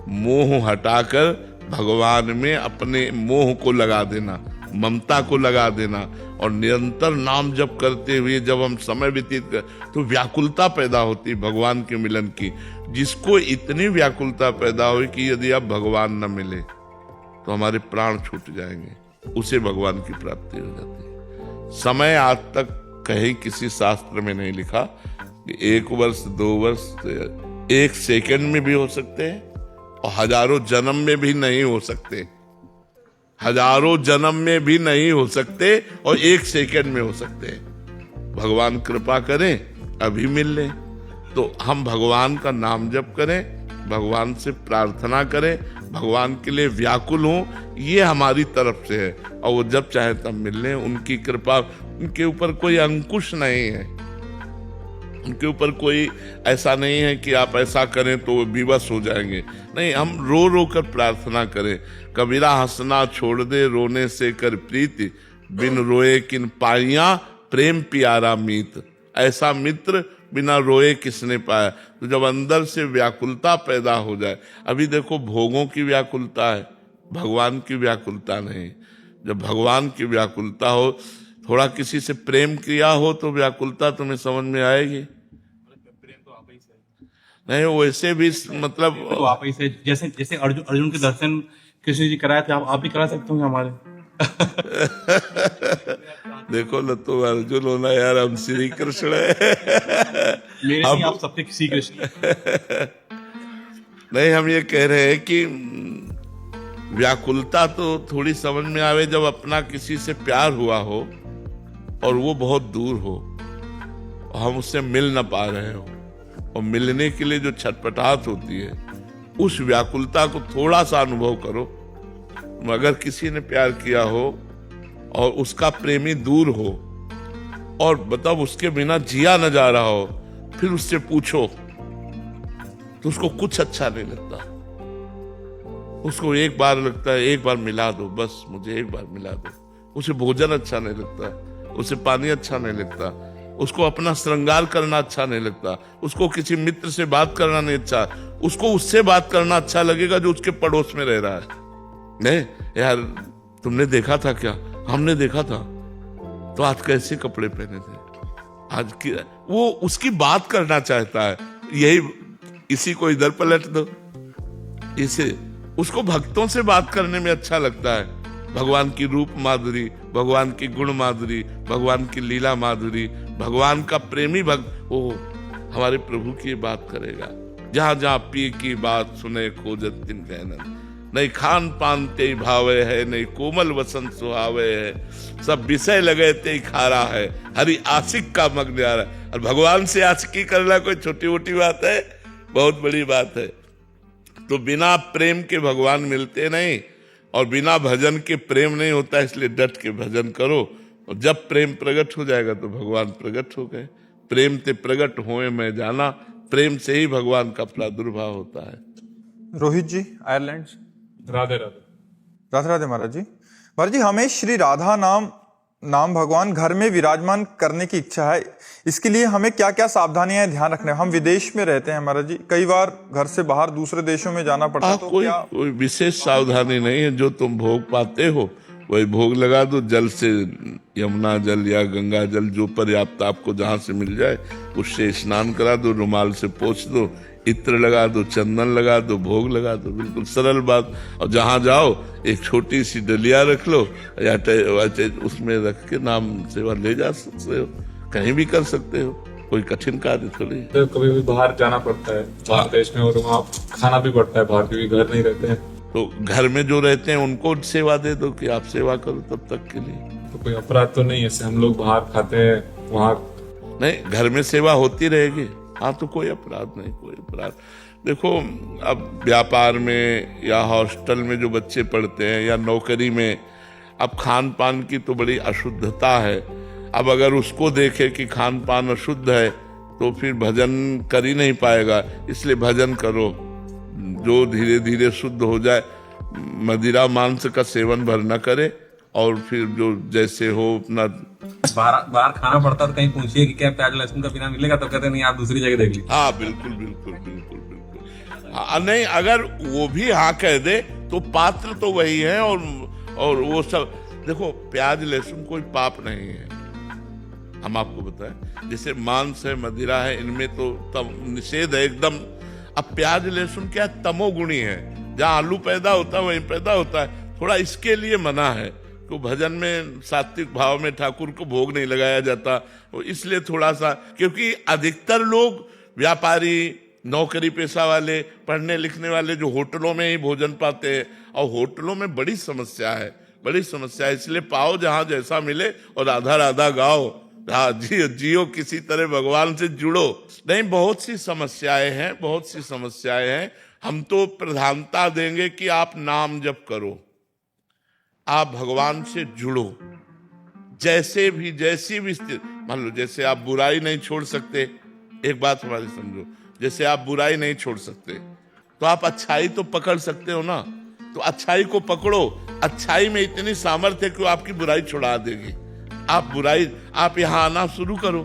मोह हटाकर भगवान में अपने मोह को लगा देना, ममता को लगा देना और निरंतर नाम जप करते हुए जब हम समय व्यतीत कर तो व्याकुलता पैदा होती भगवान के मिलन की। जिसको इतनी व्याकुलता पैदा हुई कि यदि अब भगवान न मिले तो हमारे प्राण छूट जाएंगे, उसे भगवान की प्राप्ति हो जाती है। समय आज तक कहीं किसी शास्त्र में नहीं लिखा कि 1 वर्ष 2 वर्ष 1 सेकंड में भी हो सकते हैं और हजारों जन्म में भी नहीं हो सकते, हजारों जन्म में भी नहीं हो सकते और 1 सेकंड में हो सकते हैं। भगवान कृपा करें अभी मिल लें तो हम भगवान का नाम जप करें, भगवान से प्रार्थना करें, भगवान के लिए व्याकुल हों, ये हमारी तरफ से है और वो जब चाहे तब मिल लें। उनकी कृपा, उनके ऊपर कोई अंकुश नहीं है, उनके ऊपर कोई ऐसा नहीं है कि आप ऐसा करें तो वो विवश हो जाएंगे। नहीं, हम रो रो कर प्रार्थना करें। कबीरा हंसना छोड़ दे रोने से कर प्रीति, बिन रोए किन पाइया प्रेम प्यारा मीत। ऐसा मित्र बिना रोए किसने पाया। तो जब अंदर से व्याकुलता पैदा हो जाए, अभी देखो भोगों की व्याकुलता है, भगवान की व्याकुलता नहीं। जब भगवान की व्याकुलता हो, थोड़ा किसी से प्रेम किया हो तो व्याकुलता तुम्हें समझ में आएगी। नहीं वैसे भी मतलब तो आप ही से जैसे जैसे अर्जुन के दर्शन कृष्ण जी कराए थे, आप भी करा सकते हो हमारे। देखो न तो अर्जुन होना यार, हम श्री कृष्ण है। मेरे नहीं, आप सबके श्री कृष्ण। नहीं, हम ये कह रहे हैं कि व्याकुलता तो थोड़ी समझ में आवे जब अपना किसी से प्यार हुआ हो और वो बहुत दूर हो और हम उससे मिल ना पा रहे हो और मिलने के लिए जो छटपटाहट होती है, उस व्याकुलता को थोड़ा सा अनुभव करो। अगर किसी ने प्यार किया हो और उसका प्रेमी दूर हो और मतलब उसके बिना जिया न जा रहा हो, फिर उससे पूछो तो उसको कुछ अच्छा नहीं लगता। उसको एक बार लगता है एक बार मिला दो, बस मुझे एक बार मिला दो। उसे भोजन अच्छा नहीं लगता, उसे पानी अच्छा नहीं लगता, उसको अपना श्रृंगार करना अच्छा नहीं लगता, उसको किसी मित्र से बात करना नहीं अच्छा, उसको उससे बात करना अच्छा लगेगा जो उसके पड़ोस में रह रहा है। नहीं यार, तुमने देखा था क्या? हमने देखा था। तो आज कैसे कपड़े पहने थे? आज की वो उसकी बात करना चाहता है। यही इसी को इधर पलट दो, इसे उसको भक्तों से बात करने में अच्छा लगता है। भगवान की रूप माधुरी, भगवान की गुण माधुरी, भगवान की लीला माधुरी, भगवान का प्रेमी भक्त वो हमारे प्रभु की बात करेगा। जहां जहां पी की बात सुने खोजत तिन कहनन, नहीं खान पान ते भावे है, नहीं कोमल वसंत सुहावे है, सब विषय लगे ते खारा है, हरि आशिक का मग्न आ रहा है। और भगवान से आशिकी करना कोई छोटी मोटी बात है? बहुत बड़ी बात है। तो बिना प्रेम के भगवान मिलते नहीं और बिना भजन के प्रेम नहीं होता, इसलिए डट के भजन करो और जब प्रेम प्रकट हो जाएगा तो भगवान प्रकट हो गए। प्रेम ते प्रकट होए मैं जाना, प्रेम से ही भगवान का प्रादुर्भाव होता है। रोहित जी, आयरलैंड। राधे राधे। राधे राधे महाराज जी। महाराज जी, हमें श्री राधा नाम भगवान घर में विराजमान करने की इच्छा है, इसके लिए हमें क्या क्या सावधानियां ध्यान रखने? हम विदेश में रहते हैं महाराज जी, कई बार घर से बाहर दूसरे देशों में जाना पड़ता है, तो कोई विशेष सावधानी नहीं है। जो तुम भोग पाते हो वही भोग लगा दो। जल से यमुना जल या गंगा जल जो पर्याप्त आपको जहां से मिल जाए उससे स्नान करा दो, रुमाल से पोंछ दो, इत्र लगा दो, चंदन लगा दो, भोग लगा दो। बिल्कुल सरल बात। और जहां जाओ एक छोटी सी डलिया रख लो या उसमें रख के नाम सेवा ले जा सकते हो, कहीं भी कर सकते हो, कोई कठिन कार्य थोड़ी। तो कभी भी बाहर जाना पड़ता है बाहर देश में और वहाँ खाना भी पड़ता है बाहर, क्योंकि घर नहीं रहते हैं। तो घर में जो रहते हैं उनको सेवा दे दो कि आप सेवा करो तब तक के लिए। तो कोई अपराध तो नहीं है ऐसे? हम लोग बाहर खाते हैं वहाँ नहीं, घर में सेवा होती रहेगी। हाँ, तो कोई अपराध नहीं, कोई अपराध। देखो, अब व्यापार में या हॉस्टल में जो बच्चे पढ़ते हैं या नौकरी में, अब खान पान की तो बड़ी अशुद्धता है। अब अगर उसको देखे कि खान पान अशुद्ध है तो फिर भजन कर ही नहीं पाएगा। इसलिए भजन करो जो धीरे धीरे शुद्ध हो जाए। मदिरा मांस का सेवन भर न करे और फिर जो जैसे हो अपना। बाहर खाना पड़ता तो कहीं पूछिए कि क्या प्याज लहसुन का बिना मिलेगा, तो कहते नहीं आप दूसरी जगह देख लीजिए। हाँ बिल्कुल बिल्कुल बिल्कुल बिल्कुल। हाँ, नहीं अगर वो भी हाँ कह दे तो पात्र तो वही है और वो सब। देखो प्याज लहसुन कोई पाप नहीं है, हम आपको बताएं। जैसे मांस है, मदिरा है, इनमें तो निषेध है एकदम। अब प्याज लहसुन क्या तमोगुणी है, जहाँ आलू पैदा होता है वहीं पैदा होता है, थोड़ा इसके लिए मना है। तो भजन में सात्विक भाव में ठाकुर को भोग नहीं लगाया जाता, तो इसलिए थोड़ा सा, क्योंकि अधिकतर लोग व्यापारी, नौकरी पेशा वाले, पढ़ने लिखने वाले जो होटलों में ही भोजन पाते हैं, और होटलों में बड़ी समस्या है, बड़ी समस्या है। इसलिए पाओ जहां जैसा मिले और राधा राधा गाओ, हाँ जियो जियो, किसी तरह भगवान से जुड़ो। नहीं, बहुत सी समस्याएं हैं, बहुत सी समस्याएं हैं। हम तो प्रधानता देंगे कि आप नाम जप करो, आप भगवान से जुड़ो, जैसे भी जैसी भी स्थिति। मान लो जैसे आप बुराई नहीं छोड़ सकते, एक बात हमारी समझो, जैसे आप बुराई नहीं छोड़ सकते तो आप अच्छाई तो पकड़ सकते हो ना, तो अच्छाई को पकड़ो। अच्छाई में इतनी सामर्थ्य है कि वो आपकी बुराई छुड़ा देगी। आप यहाँ आना शुरू करो।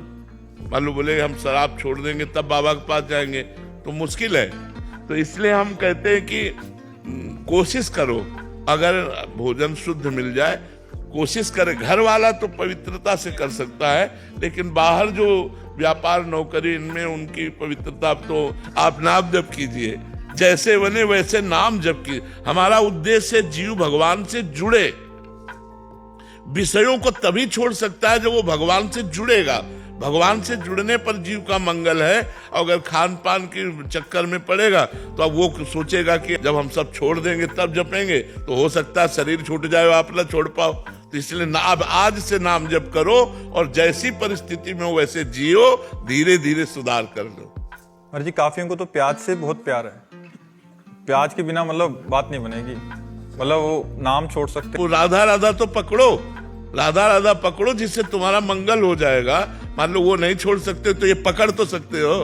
मान लो बोले हम शराब छोड़ देंगे तब बाबा के पास जाएंगे, तो मुश्किल है। तो इसलिए हम कहते हैं कि कोशिश करो, अगर भोजन शुद्ध मिल जाए कोशिश करे। घर वाला तो पवित्रता से कर सकता है, लेकिन बाहर जो व्यापार नौकरी इनमें उनकी पवित्रता, तो आप नाम जप कीजिए, जैसे बने वैसे नाम जप कीजिए। हमारा उद्देश्य जीव भगवान से जुड़े। विषयों को तभी छोड़ सकता है जब वो भगवान से जुड़ेगा। भगवान से जुड़ने पर जीव का मंगल है। अगर खान पान के चक्कर में पड़ेगा तो अब वो सोचेगा कि जब हम सब छोड़ देंगे तब जपेंगे, तो हो सकता है शरीर छूट जाए, आप ना छोड़ पाओ। तो इसलिए अब आज से नाम जप करो और जैसी परिस्थिति में हो वैसे जियो, धीरे धीरे सुधार कर लो। और जी काफियों को तो प्याज से बहुत प्यार है, प्याज के बिना मतलब बात नहीं बनेगी, मतलब वो नाम छोड़ सकते। वो राधा राधा तो पकड़ो, राधा राधा पकड़ो, जिससे तुम्हारा मंगल हो जाएगा। मान लो वो नहीं छोड़ सकते तो ये पकड़ तो सकते हो,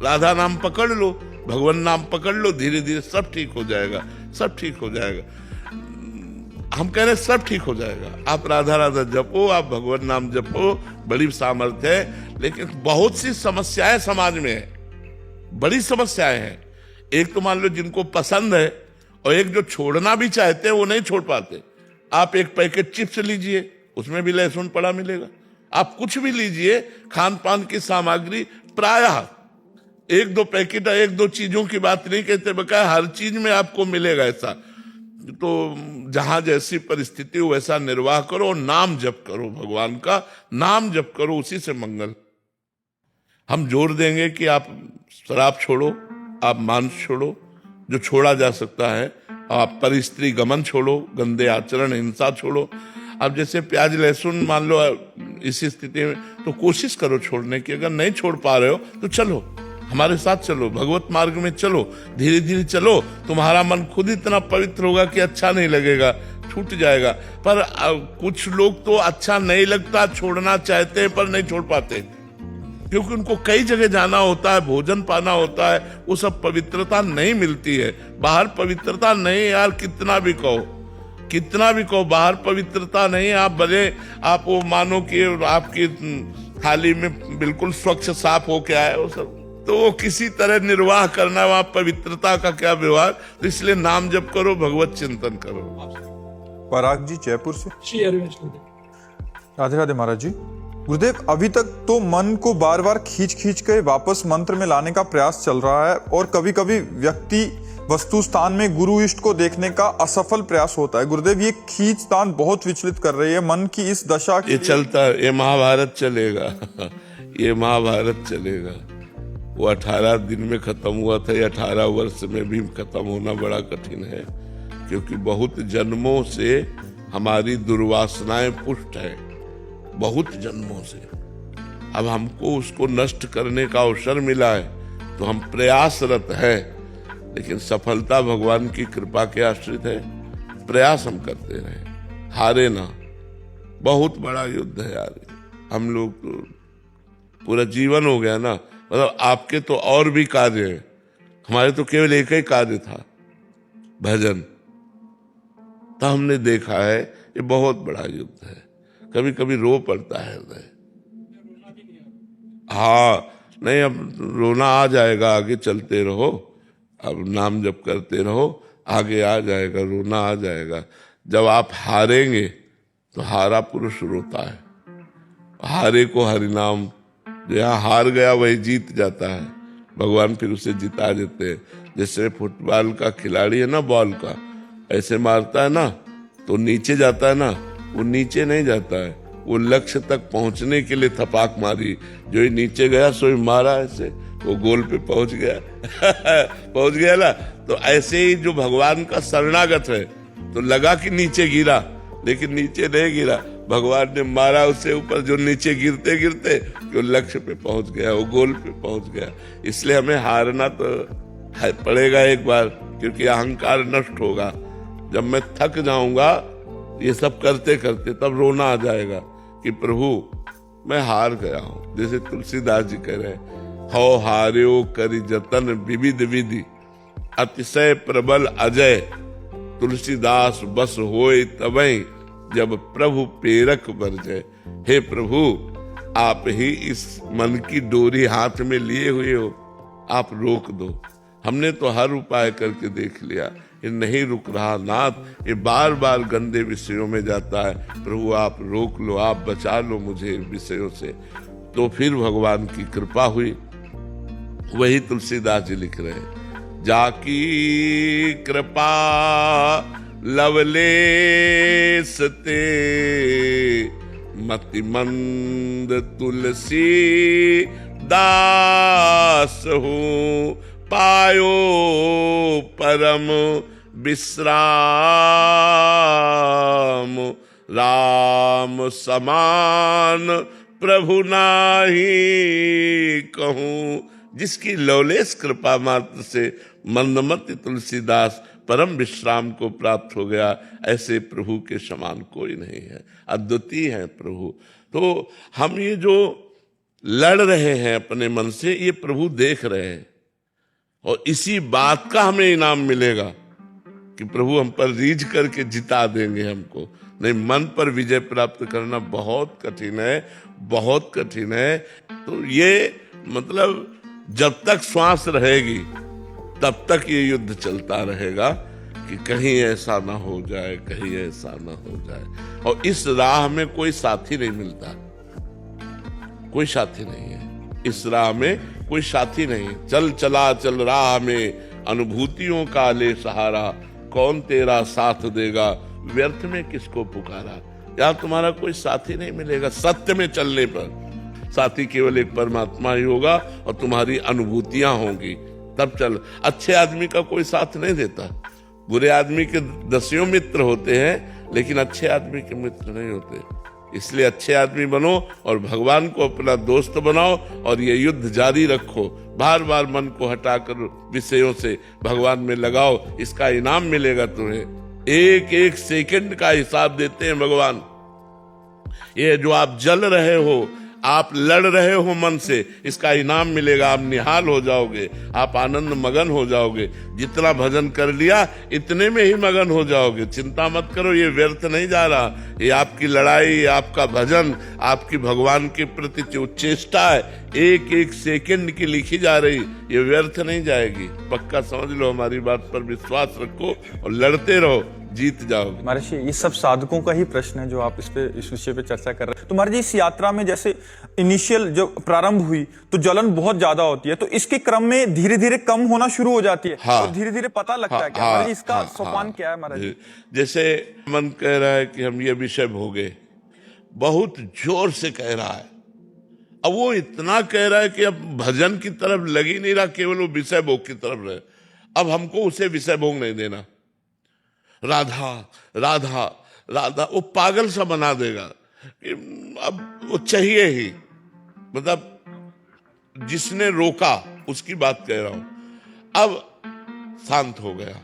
राधा नाम पकड़ लो, भगवान नाम पकड़ लो, धीरे धीरे सब ठीक हो जाएगा, सब ठीक हो जाएगा। हम कह रहे सब ठीक हो जाएगा। आप राधा राधा जपो, आप भगवान नाम जपो, बड़ी सामर्थ्य है। लेकिन बहुत सी समस्याएं समाज में है, बड़ी समस्याएं हैं। एक तो मान लो जिनको पसंद है, और एक जो छोड़ना भी चाहते हैं वो नहीं छोड़ पाते। आप एक पैकेट चिप्स लीजिए, उसमें भी लहसुन पड़ा मिलेगा। आप कुछ भी लीजिए, खान पान की सामग्री, प्रायः एक दो पैकेट, एक दो चीजों की बात नहीं कहते, बकाया हर चीज में आपको मिलेगा ऐसा। तो जहां जैसी परिस्थिति हो वैसा निर्वाह करो और नाम जप करो, भगवान का नाम जप करो, उसी से मंगल। हम जोर देंगे कि आप शराब छोड़ो, आप मांस छोड़ो, जो छोड़ा जा सकता है। आप परिस्त्री गमन छोड़ो, गंदे आचरण, हिंसा छोड़ो। अब जैसे प्याज लहसुन मान लो इसी स्थिति में, तो कोशिश करो छोड़ने की। अगर नहीं छोड़ पा रहे हो तो चलो, हमारे साथ चलो, भगवत मार्ग में चलो, धीरे धीरे चलो। तुम्हारा मन खुद इतना पवित्र होगा कि अच्छा नहीं लगेगा, छूट जाएगा। पर कुछ लोग तो अच्छा नहीं लगता, छोड़ना चाहते हैं पर नहीं छोड़ पाते, क्योंकि उनको कई जगह जाना होता है, भोजन पाना होता है, वो सब पवित्रता नहीं मिलती है। बाहर पवित्रता नहीं यार, कितना भी कहो बाहर पवित्रता नहीं। आप भले आप वो मानो कि आपकी थाली में बिल्कुल स्वच्छ साफ हो के आए, वो सब तो वो किसी तरह निर्वाह करना, वहां पवित्रता का क्या व्यवहार। तो इसलिए नाम जप करो, भगवत चिंतन करो। पराग जी जयपुर से। राधे राधे महाराज जी। गुरुदेव, अभी तक तो मन को बार बार खींच कर वापस मंत्र में लाने का प्रयास चल रहा है, और कभी कभी व्यक्ति वस्तु स्थान में गुरु इष्ट को देखने का असफल प्रयास होता है। गुरुदेव, ये खींचतान बहुत विचलित कर रही है मन की इस दशा की। ये चलता है, ये महाभारत चलेगा ये महाभारत चलेगा। वो 18 दिन में खत्म हुआ था, ये 18 वर्ष में भी खत्म होना बड़ा कठिन है, क्योंकि बहुत जन्मों से हमारी दुर्वासनाएं पुष्ट है, बहुत जन्मों से। अब हमको उसको नष्ट करने का अवसर मिला है, तो हम प्रयासरत है, लेकिन सफलता भगवान की कृपा के आश्रित है। प्रयास हम करते रहे, हारे ना। बहुत बड़ा युद्ध है यार, हम लोग तो पूरा जीवन हो गया ना। मतलब आपके तो और भी कार्य हैं, हमारे तो केवल एक ही कार्य था, भजन। तो हमने देखा है ये बहुत बड़ा युद्ध है, कभी कभी रो पड़ता है हृदय। हाँ, नहीं अब रोना आ जाएगा, आगे चलते रहो, अब नाम जप करते रहो, आगे आ जाएगा, रोना आ जाएगा। जब आप हारेंगे तो हारा पुरुष रोता है। हारे को हरिनाम, जो यहाँ हार गया वही जीत जाता है, भगवान फिर उसे जिता देते हैं। जैसे फुटबॉल का खिलाड़ी है ना, बॉल का ऐसे मारता है ना तो नीचे जाता है ना, वो नीचे नहीं जाता है, वो लक्ष्य तक पहुंचने के लिए थपाक मारी, जो ही नीचे गया सो ही मारा ऐसे, वो गोल पे पहुंच गया पहुंच गया ना। तो ऐसे ही जो भगवान का शरणागत है तो लगा कि नीचे गिरा, लेकिन नीचे नहीं गिरा, भगवान ने मारा उससे ऊपर, जो नीचे गिरते गिरते वो लक्ष्य पे पहुंच गया, वो गोल पे पहुंच गया। इसलिए हमें हारना तो पड़ेगा एक बार, क्योंकि अहंकार नष्ट होगा। जब मैं थक जाऊंगा ये सब करते करते, तब रोना आ जाएगा कि प्रभु मैं हार गया हूं। जैसे तुलसीदास जी कह रहे हैं, हौ हार्यो करि जतन विविध विधि, अतिशय प्रबल अजय, तुलसीदास बस होए तबई, जब प्रभु प्रेरक बरजय। हे प्रभु, आप ही इस मन की डोरी हाथ में लिए हुए हो, आप रोक दो। हमने तो हर उपाय करके देख लिया, ये नहीं रुक रहा नाथ, ये बार बार गंदे विषयों में जाता है। प्रभु आप रोक लो, आप बचा लो मुझे विषयों से। तो फिर भगवान की कृपा हुई। वही तुलसीदास जी लिख रहे हैं, जाकी कृपा लवलेस ते, मति मंद तुलसी दास हूँ, पायो परम विश्राम, राम समान प्रभु नाही कहूँ। जिसकी लवलेस कृपा मात्र से मंदमति तुलसीदास परम विश्राम को प्राप्त हो गया, ऐसे प्रभु के समान कोई नहीं है, अद्वितीय है प्रभु। तो हम ये जो लड़ रहे हैं अपने मन से, ये प्रभु देख रहे हैं, और इसी बात का हमें इनाम मिलेगा कि प्रभु हम पर रीझ करके जिता देंगे हमको। नहीं, मन पर विजय प्राप्त करना बहुत कठिन है, बहुत कठिन है। तो ये मतलब जब तक श्वास रहेगी तब तक ये युद्ध चलता रहेगा कि कहीं ऐसा ना हो जाए, कहीं ऐसा ना हो जाए। और इस राह में कोई साथी नहीं मिलता, कोई साथी नहीं है इस राह में, कोई साथी नहीं। चल चला चल राह में, अनुभूतियों का ले सहारा, कौन तेरा साथ देगा, व्यर्थ में किसको पुकारा। यार तुम्हारा कोई साथी नहीं मिलेगा। सत्य में चलने पर साथी केवल एक परमात्मा ही होगा, और तुम्हारी अनुभूतियां होंगी तब चल। अच्छे आदमी का कोई साथ नहीं देता, बुरे आदमी के दसियों मित्र होते हैं, लेकिन अच्छे आदमी के मित्र नहीं होते। इसलिए अच्छे आदमी बनो और भगवान को अपना दोस्त बनाओ, और ये युद्ध जारी रखो। बार बार मन को हटाकर विषयों से भगवान में लगाओ, इसका इनाम मिलेगा तुम्हें। एक एक सेकंड का हिसाब देते हैं भगवान। ये जो आप जल रहे हो, आप लड़ रहे हो मन से, इसका इनाम मिलेगा। आप निहाल हो जाओगे, आप आनंद मगन हो जाओगे। जितना भजन कर लिया इतने में ही मगन हो जाओगे। चिंता मत करो, ये व्यर्थ नहीं जा रहा। ये आपकी लड़ाई, आपका भजन, आपकी भगवान के प्रति जो चेष्टा है, एक एक सेकंड की लिखी जा रही, ये व्यर्थ नहीं जाएगी। पक्का समझ लो, हमारी बात पर विश्वास रखो और लड़ते रहो, जीत जाओगे। महर्षि, ये सब साधकों का ही प्रश्न है जो आप इस विषय पे चर्चा कर रहे हैं। तो महर्षि, इस यात्रा में जैसे इनिशियल जो प्रारंभ हुई तो जलन बहुत ज्यादा होती है, तो इसके क्रम में धीरे धीरे कम होना शुरू हो जाती है। हाँ, तो धीरे धीरे पता लगता है क्या महर्षि, इसका सोपान क्या है महर्षि? जैसे मन कह रहा है कि हम ये विषय भोगे, बहुत जोर से कह रहा है। अब वो इतना कह रहा है कि अब भजन की तरफ लग ही नहीं रहा, केवल वो विषय भोग की तरफ रहे। अब हमको उसे विषय भोग नहीं देना। राधा राधा राधा, वो पागल सा बना देगा कि अब वो चाहिए ही। मतलब जिसने रोका उसकी बात कह रहा हूं। अब शांत हो गया।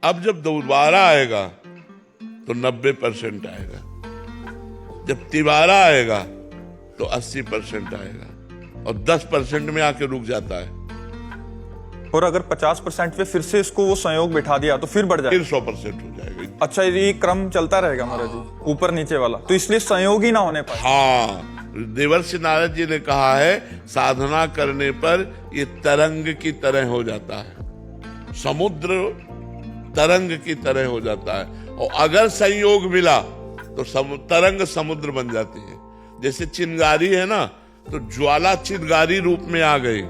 अब जब दोबारा आएगा तो 90% आएगा, जब तिबारा आएगा तो 80% आएगा, और 10% में आके रुक जाता है। और अगर 50% पे फिर से इसको वो संयोग बिठा दिया तो फिर बढ़ जाएगा, फिर 100% हो जाएगा। अच्छा, ये क्रम चलता रहेगा महाराज जी, ऊपर नीचे वाला। तो इसलिए संयोग ही ना होने पाए। हाँ, देवर्षि नारद जी ने कहा है, साधना करने पर ये तरंग की तरह हो जाता है, समुद्र तरंग की तरह हो जाता है। और अगर संयोग मिला तो तरंग समुद्र बन जाती है। जैसे चिंगारी है ना, तो ज्वाला चिंगारी रूप में आ गई,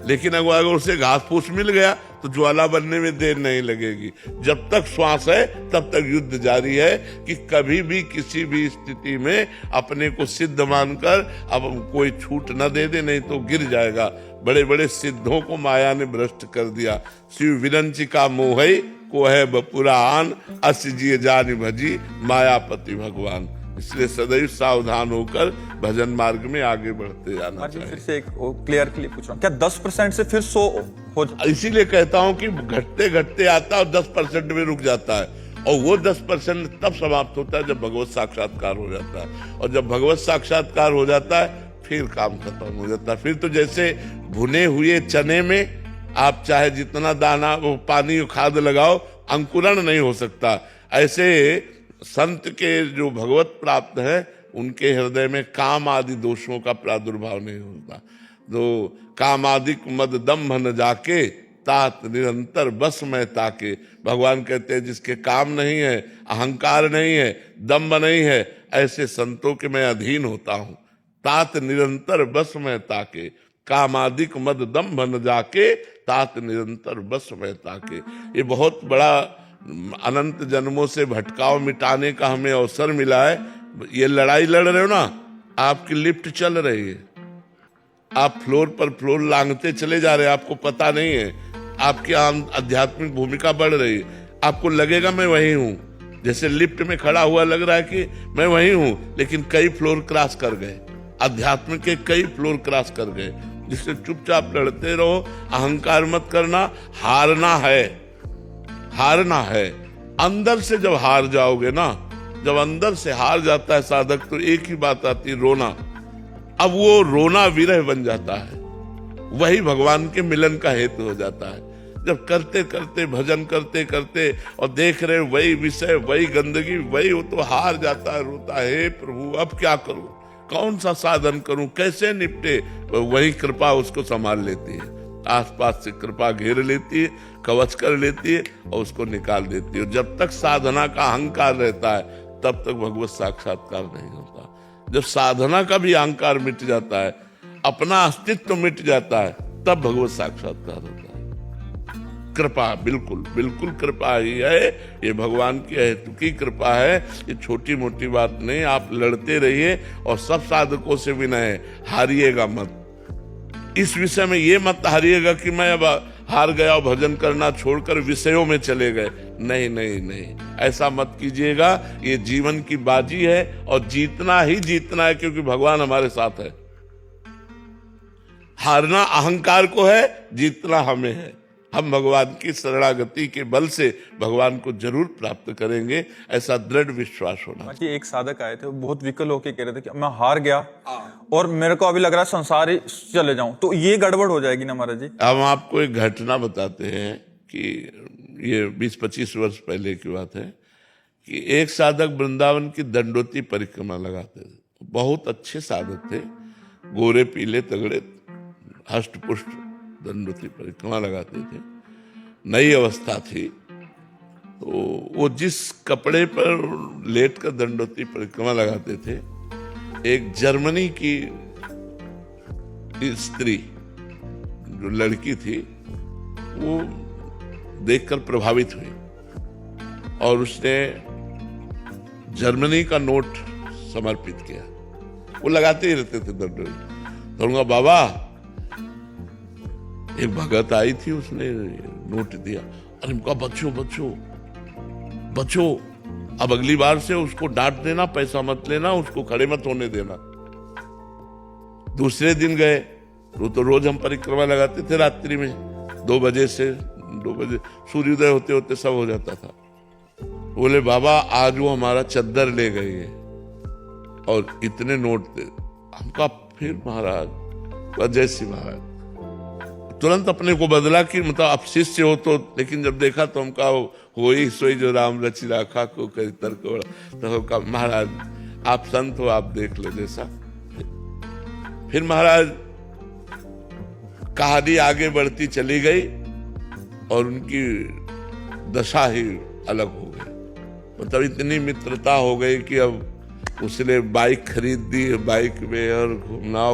लेकिन अगर उसे घास फूस मिल गया तो ज्वाला बनने में देर नहीं लगेगी। जब तक श्वास है तब तक युद्ध जारी है कि कभी भी किसी भी स्थिति में अपने को सिद्ध मानकर अब कोई छूट न दे दे, नहीं तो गिर जाएगा। बड़े बड़े सिद्धों को माया ने भ्रष्ट कर दिया। शिव विरंचिका मोहई को है बपुरान, अस जिय जानि भजी मायापति भगवान। इसलिए सदैव सावधान होकर भजन मार्ग में आगे बढ़ते जाना चाहिए। फिर से एक क्लियर के लिए पूछ रहा हूँ, क्या 10% से फिर 100 हो? इसीलिए कहता हूं कि घटते घटते आता है और 10% में रुक जाता है, और वो 10% तब समाप्त होता है जब भगवत साक्षात्कार हो जाता है। और जब भगवत साक्षात्कार हो जाता है फिर काम खत्म हो जाता है। फिर तो जैसे भुने हुए चने में आप चाहे जितना दाना वो पानी खाद लगाओ, अंकुरण नहीं हो सकता। ऐसे संत के जो भगवत प्राप्त है उनके हृदय में काम आदि दोषों का प्रादुर्भाव नहीं होता। तो कामादिक मद दम्भ न जाके तात निरंतर बस में ताके। भगवान कहते हैं जिसके काम नहीं है, अहंकार नहीं है, दम्भ नहीं है, ऐसे संतों के मैं अधीन होता हूं। तात निरंतर बस में ताके, कामादिक मद दम्भ न जाके तात निरंतर बस में ताके। ये बहुत बड़ा अनंत जन्मों से भटकाव मिटाने का हमें अवसर मिला है। ये लड़ाई लड़ रहे हो ना, आपकी लिफ्ट चल रही है, आप फ्लोर पर फ्लोर लांघते चले जा रहे हैं, आपको पता नहीं है, आपकी आध्यात्मिक भूमिका बढ़ रही है। आपको लगेगा मैं वही हूं, जैसे लिफ्ट में खड़ा हुआ लग रहा है कि मैं वही हूं, लेकिन कई फ्लोर क्रॉस कर गए, अध्यात्म के कई फ्लोर क्रॉस कर गए। जिससे चुपचाप लड़ते रहो, अहंकार मत करना। हारना है, हारना है। अंदर से जब हार जाओगे ना, जब अंदर से हार जाता है साधक, तो एक ही बात आती है, रोना। अब वो रोना विरह बन जाता है, वही भगवान के मिलन का हेतु हो जाता है। जब करते करते भजन करते करते और देख रहे वही विषय, वही गंदगी, वही, वो तो हार जाता है, रोता है, हे प्रभु अब क्या करूं, कौन सा साधन करूं, कैसे निपटे। वही कृपा उसको संभाल लेती है, आसपास से कृपा घेर लेती है, कवच कर लेती है और उसको निकाल देती है। जब तक साधना का अहंकार रहता है तब तक भगवत साक्षात्कार नहीं होता। जब साधना का भी अहंकार मिट जाता है, अपना अस्तित्व मिट जाता है, तब भगवत साक्षात्कार होता है। कृपा बिल्कुल बिल्कुल कृपा ही है, ये भगवान की हेतु की कृपा है, ये छोटी मोटी बात नहीं। आप लड़ते रहिए और सब साधकों से विनय है, हारिएगा मत। इस विषय में ये मत हारिएगा कि मैं अब हार गया और भजन करना छोड़कर विषयों में चले गए। नहीं नहीं नहीं, ऐसा मत कीजिएगा। ये जीवन की बाजी है और जीतना ही जीतना है, क्योंकि भगवान हमारे साथ है। हारना अहंकार को है, जीतना हमें है। हम भगवान की शरणागति के बल से भगवान को जरूर प्राप्त करेंगे, ऐसा दृढ़ विश्वास होना। एक साधक आए थे, वो बहुत विकल होके कह रहे थे कि मैं हार गया और मेरे को अभी लग रहा है संसार ही चले जाऊं, तो ये गड़बड़ हो जाएगी ना महाराज जी? हम आपको एक घटना बताते हैं कि ये 20-25 वर्ष पहले की बात है कि एक साधक वृंदावन की दंडोती परिक्रमा लगाते थे। बहुत अच्छे साधक थे, गोरे पीले तगड़े, हष्ट पुष्ट दंडोती परिक्रमा लगाते थे। नई अवस्था थी, तो वो जिस कपड़े पर लेटकर दंडोती परिक्रमा लगाते थे, एक जर्मनी की स्त्री जो लड़की थी वो देखकर प्रभावित हुई और उसने जर्मनी का नोट समर्पित किया। वो लगाते ही रहते थे दंडोती। तो उनका बाबा, एक भगत आई थी, उसने नोट दिया। अरे उनका बच्चों बच्चों बच्चों, अब अगली बार से उसको डांट देना, पैसा मत लेना, उसको खड़े मत होने देना। दूसरे दिन गए, वो तो रोज हम परिक्रमा लगाते थे रात्रि में 2 बजे से 2 बजे सूर्योदय होते होते सब हो जाता था। बोले बाबा आज वो हमारा चद्दर ले गई है और इतने नोट दे। हमका फिर महाराज जय श्री महाराज, तुरंत अपने को बदला कि मतलब आप शिष्य हो तो, लेकिन जब देखा तो हमका हो ही सोई जो राम रचि राखा को कई तर्क। तो हमका महाराज आप संत हो, आप देख लो जैसा। फिर महाराज कहानी आगे बढ़ती चली गई और उनकी दशा ही अलग हो गई। मतलब इतनी मित्रता हो गई कि अब उसने बाइक खरीद दी, बाइक में और घूमना,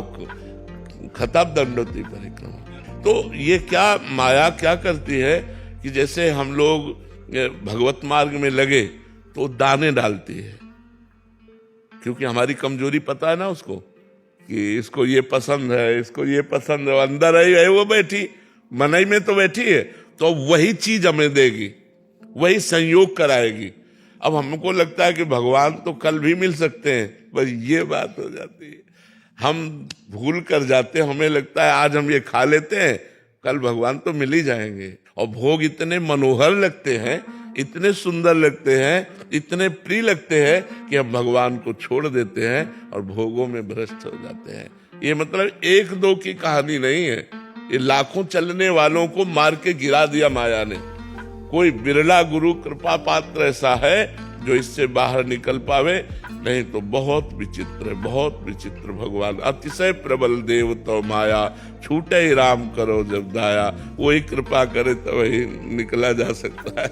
खत्म दंडोती परिक्रमा। तो ये क्या माया क्या करती है कि जैसे हम लोग भगवत मार्ग में लगे तो दाने डालती है, क्योंकि हमारी कमजोरी पता है ना उसको कि इसको ये पसंद है, इसको ये पसंद है, अंदर आई है वो बैठी, मनई में तो बैठी है, तो वही चीज हमें देगी, वही संयोग कराएगी। अब हमको लगता है कि भगवान तो कल भी मिल सकते हैं, बस ये बात हो जाती है, हम भूल कर जाते हैं, हमें लगता है आज हम ये खा लेते हैं, कल भगवान तो मिल ही जाएंगे। और भोग इतने मनोहर लगते हैं, इतने सुंदर लगते हैं, इतने प्रिय लगते हैं कि हम भगवान को छोड़ देते हैं और भोगों में भ्रष्ट हो जाते हैं। ये मतलब एक दो की कहानी नहीं है, ये लाखों चलने वालों को मार के गिरा दिया माया ने। कोई बिरला गुरु कृपा पात्र ऐसा है जो इससे बाहर निकल पावे, नहीं तो बहुत विचित्र, बहुत विचित्र भगवान। अतिशय प्रबल देव तो माया, छूटे ही राम करो जब दाया। वही कृपा करे तो वही निकला जा सकता है।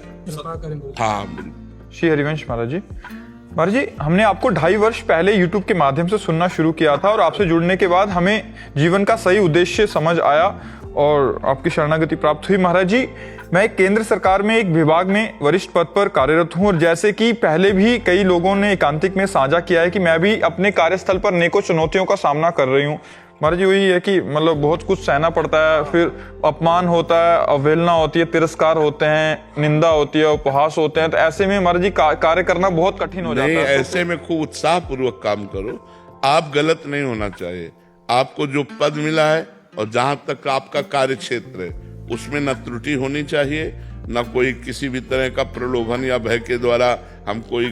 हाँ बिल्कुल। श्री हरिवंश महाराज जी, महाराज जी हमने आपको 2.5 वर्ष पहले YouTube के माध्यम से सुनना शुरू किया था और आपसे जुड़ने के बाद हमें जीवन का सही उद्देश्य समझ आया और आपकी शरणागति प्राप्त हुई। महाराज जी, मैं केंद्र सरकार में एक विभाग में वरिष्ठ पद पर कार्यरत हूं और जैसे कि पहले भी कई लोगों ने एकांतिक में साझा किया है कि मैं भी अपने कार्यस्थल पर नेकों चुनौतियों का सामना कर रही हूं। महाराज जी, वही है कि मतलब बहुत कुछ सहना पड़ता है, फिर अपमान होता है, अवहेलना होती है, तिरस्कार होते हैं, निंदा होती है, उपहास होते हैं, तो ऐसे में महाराज जी कार्य करना बहुत कठिन हो जाता है। ऐसे में खूब उत्साह पूर्वक काम करो, आप गलत नहीं होना चाहिए। आपको जो पद मिला है और जहां तक आपका कार्य क्षेत्र है उसमें न त्रुटि होनी चाहिए, न कोई किसी भी तरह का प्रलोभन या भय के द्वारा हम कोई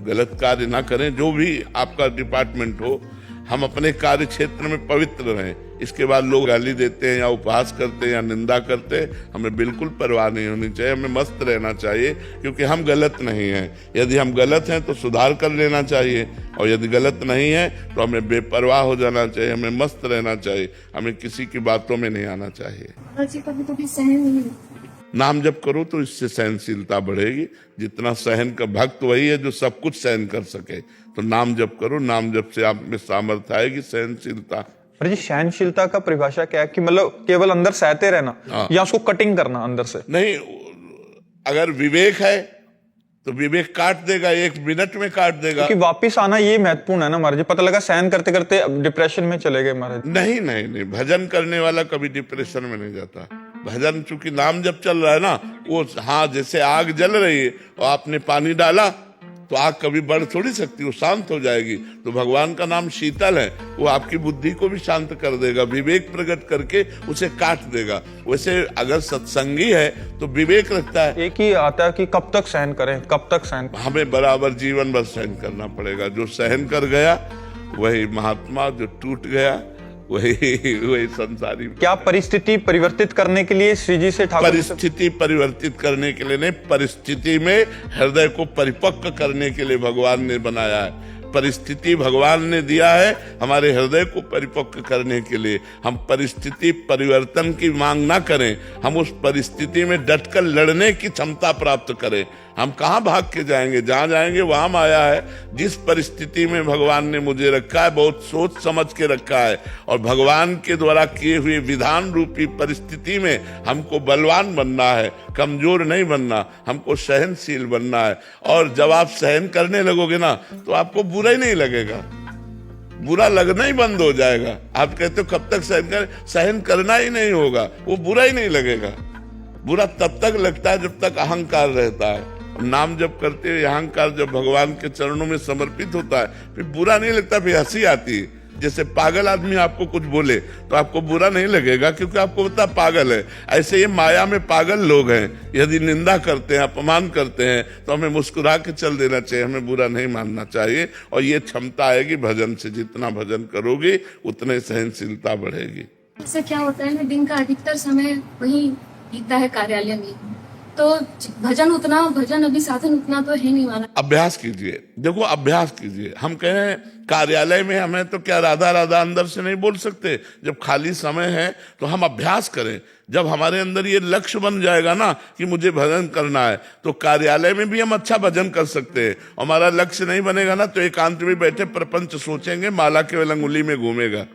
गलत कार्य ना करें। जो भी आपका डिपार्टमेंट हो, हम अपने कार्य क्षेत्र में पवित्र रहें। इसके बाद लोग गाली देते हैं या उपहास करते हैं या निंदा करते हैं, हमें बिल्कुल परवाह नहीं होनी चाहिए, हमें मस्त रहना चाहिए, क्योंकि हम गलत नहीं हैं। यदि हम गलत हैं तो सुधार कर लेना चाहिए, और यदि गलत नहीं है तो हमें बेपरवाह हो जाना चाहिए, हमें मस्त रहना चाहिए, हमें किसी की बातों में नहीं आना चाहिए। कभी सहन नाम जप करो तो इससे सहनशीलता बढ़ेगी। जितना सहन का भक्त वही है जो सब कुछ सहन कर सके। तो नाम जप करो, नाम जप से आप में सामर्थ्य आएगी, सहनशीलता। अरे जी, सहनशीलता का परिभाषा क्या है कि मतलब केवल अंदर सहते रहना या उसको कटिंग करना अंदर से? नहीं, अगर विवेक है तो विवेक काट देगा, 1 मिनट में काट देगा। कि वापिस आना ये महत्वपूर्ण है ना महाराज जी। पता लगा सहन करते करते डिप्रेशन में चले गए महाराज। नहीं नहीं नहीं, भजन करने वाला कभी डिप्रेशन में नहीं जाता। भजन चूंकि नाम जब चल रहा है ना, वो हाँ जैसे आग जल रही है और आपने पानी डाला तो आग कभी बढ़ थोड़ी सकती, वो शांत हो जाएगी। तो भगवान का नाम शीतल है, वो आपकी बुद्धि को भी शांत कर देगा, विवेक प्रकट करके उसे काट देगा। वैसे अगर सत्संगी है तो विवेक रखता है। एक ही आता है कि कब तक सहन करें, कब तक सहन। हमें बराबर जीवन भर सहन करना पड़ेगा। जो सहन कर गया वही महात्मा, जो टूट गया वही संसारी। क्या परिस्थिति परिवर्तित करने के लिए श्री जी से ठाकुर? परिस्थिति परिवर्तित करने के लिए नहीं, परिस्थिति में हृदय को परिपक्व करने के लिए भगवान ने बनाया है। परिस्थिति भगवान ने दिया है हमारे हृदय को परिपक्व करने के लिए। हम परिस्थिति परिवर्तन की मांग ना करें, हम उस परिस्थिति में डटकर लड़ने की क्षमता प्राप्त करें। हम कहाँ भाग के जाएंगे, जहां जाएंगे वहां माया है। जिस परिस्थिति में भगवान ने मुझे रखा है, बहुत सोच समझ के रखा है, और भगवान के द्वारा किए हुए विधान रूपी परिस्थिति में हमको बलवान बनना है, कमजोर नहीं बनना, हमको सहनशील बनना है। और जब आप सहन करने लगोगे ना तो आपको बुरा ही नहीं लगेगा, बुरा लगना ही बंद हो जाएगा। आप कहते हो कब तक सहन करें, सहन करना ही नहीं होगा, वो बुरा ही नहीं लगेगा। बुरा तब तक लगता है जब तक अहंकार रहता है। नाम जब करते हुए अहंकार जब भगवान के चरणों में समर्पित होता है, फिर बुरा नहीं लगता, फिर हंसी आती है। जैसे पागल आदमी आपको कुछ बोले तो आपको बुरा नहीं लगेगा, क्योंकि आपको पता पागल है। ऐसे ये माया में पागल लोग हैं, यदि निंदा करते हैं, अपमान करते हैं, तो हमें मुस्कुरा के चल देना चाहिए, हमें बुरा नहीं मानना चाहिए। और ये क्षमता आएगी भजन से। जितना भजन करोगे उतने सहनशीलता बढ़ेगी। इससे क्या होता है ना, दिन का अधिकतर समय वही बीतता है कार्यालय में, तो भजन अभी साधन उतना तो है नहीं माना। अभ्यास कीजिए, देखो अभ्यास कीजिए। हम कह रहे हैं कार्यालय में हमें तो क्या राधा राधा अंदर से नहीं बोल सकते? जब खाली समय है तो हम अभ्यास करें। जब हमारे अंदर ये लक्ष्य बन जाएगा ना कि मुझे भजन करना है, तो कार्यालय में भी हम अच्छा भजन कर सकते हैं। हमारा लक्ष्य नहीं बनेगा ना तो एकांत में बैठे प्रपंच सोचेंगे, माला केवल अंगुली में घूमेगा,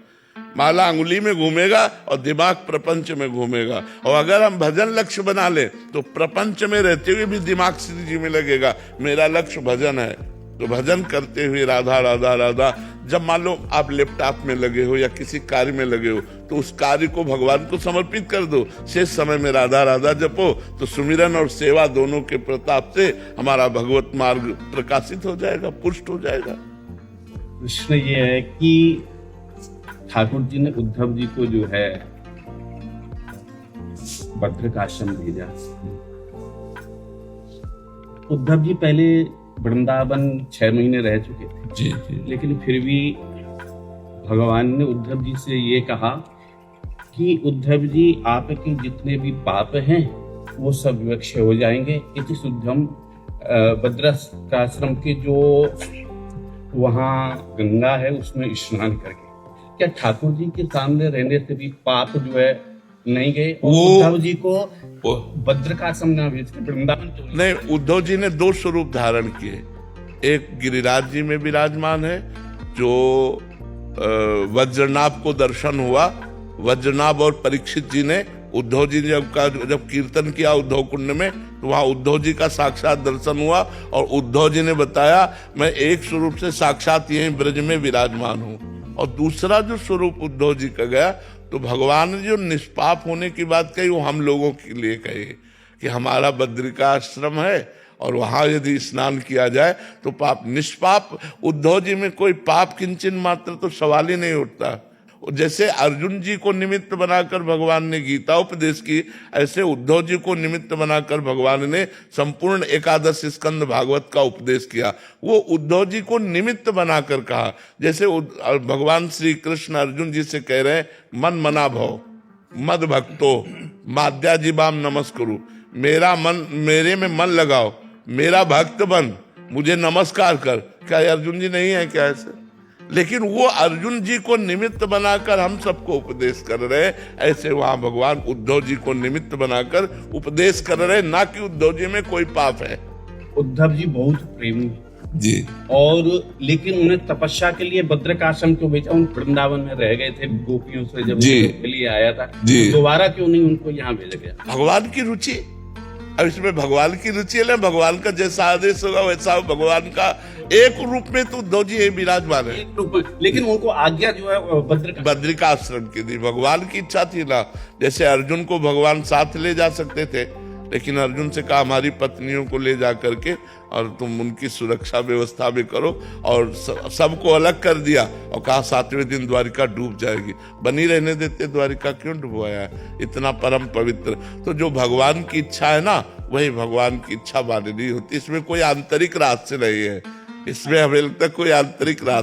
माला अंगुली में घूमेगा और दिमाग प्रपंच में घूमेगा। और अगर हम भजन लक्ष्य बना ले तो प्रपंच में रहते हुए भी दिमाग श्री जी में लगेगा, मेरा लक्ष्य भजन है। तो भजन करते हुए राधा राधा राधा, जब मान लो आप लैपटॉप में लगे हो या किसी कार्य में लगे हो तो उस कार्य को भगवान को समर्पित कर दो। शेष समय में राधा राधा जपो, तो सुमिरन और सेवा दोनों के प्रताप से हमारा भगवत मार्ग प्रकाशित हो जाएगा, पुष्ट हो जाएगा। प्रश्न ये है कि ठाकुर जी ने उद्धव जी को जो है बद्रिकाश्रम भेजा। उद्धव जी पहले वृंदावन 6 महीने रह चुके थे, जी जी। लेकिन फिर भी भगवान ने उद्धव जी से ये कहा कि उद्धव जी आपके जितने भी पाप हैं वो सब विवक्ष हो जाएंगे। इति शुद्धम बद्रिकाश्रम के जो वहाँ गंगा है उसमें स्नान करके। क्या ठाकुर जी के सामने रहने से भी पाप जो है नहीं गए? और उद्धव जी को बद्रिकाश्रम ना भेज के वृंदावन क्यों नहीं, उद्धव जी ने 2 स्वरूप धारण किए। एक गिरिराज जी में विराजमान है, जो वज्रनाभ को दर्शन हुआ। वज्रनाभ और परीक्षित जी ने उद्धव जी जब कीर्तन किया उद्धव कुंड में, तो वहां उद्धव जी का साक्षात दर्शन हुआ और उद्धव जी ने बताया मैं एक स्वरूप से साक्षात यहीं ब्रज में विराजमान हूँ। और दूसरा जो स्वरूप उद्धव जी का गया, तो भगवान ने जो निष्पाप होने की बात कही वो हम लोगों के लिए कही कि हमारा बद्रिकाश्रम है और वहां यदि स्नान किया जाए तो पाप निष्पाप। उद्धव जी में कोई पाप किंचन मात्र तो सवाल ही नहीं उठता। जैसे अर्जुन जी को निमित्त बनाकर भगवान ने गीता उपदेश की, ऐसे उद्धव जी को निमित्त बनाकर भगवान ने संपूर्ण 11 स्कंद भागवत का उपदेश किया। वो उद्धव जी को निमित्त बनाकर कहा। जैसे भगवान श्री कृष्ण अर्जुन जी से कह रहे हैं, मन मना भव मद भक्तो माद्याजिबाम नमस्कुरु, मेरा मन, मेरे में मन लगाओ, मेरा भक्त बन, मुझे नमस्कार कर। क्या अर्जुन जी नहीं है क्या ऐसे? लेकिन वो अर्जुन जी को निमित्त बनाकर हम सबको उपदेश कर रहे हैं, ऐसे वहां भगवान उद्धव जी को निमित्त बनाकर उपदेश कर रहे हैं, ना कि उद्धव जी में कोई पाप है। उद्धव जी बहुत प्रेमी जी। और लेकिन उन्हें तपस्या के लिए बद्रिकाश्रम क्यों भेजा? उन वृंदावन में रह गए थे गोपियों से, जब के लिए आया था, जी। दोबारा क्यों नहीं उनको यहाँ भेजा गया? भगवान की रुचि, अब इसमें भगवान की रुचि है। भगवान का जैसा आदेश होगा वैसा भगवान का एक रूप में तो उद्धव जी विराजमान है, लेकिन उनको आज्ञा जो है बद्रिकाश्रम की दी। भगवान की इच्छा थी ना, जैसे अर्जुन को भगवान साथ ले जा सकते थे, लेकिन अर्जुन से कहा हमारी पत्नियों को ले जा करके और तुम उनकी सुरक्षा व्यवस्था भी करो, और सबको अलग कर दिया और कहा 7वें दिन द्वारिका डूब जाएगी। बनी रहने देते, द्वारिका क्यों डुबवाया है? इतना परम पवित्र। तो जो भगवान की इच्छा है ना, वही भगवान की इच्छा माननी होती। इसमें कोई आंतरिक रहस्य नहीं है, इसमें हमें लगता है कोई आंतरिक रहस्य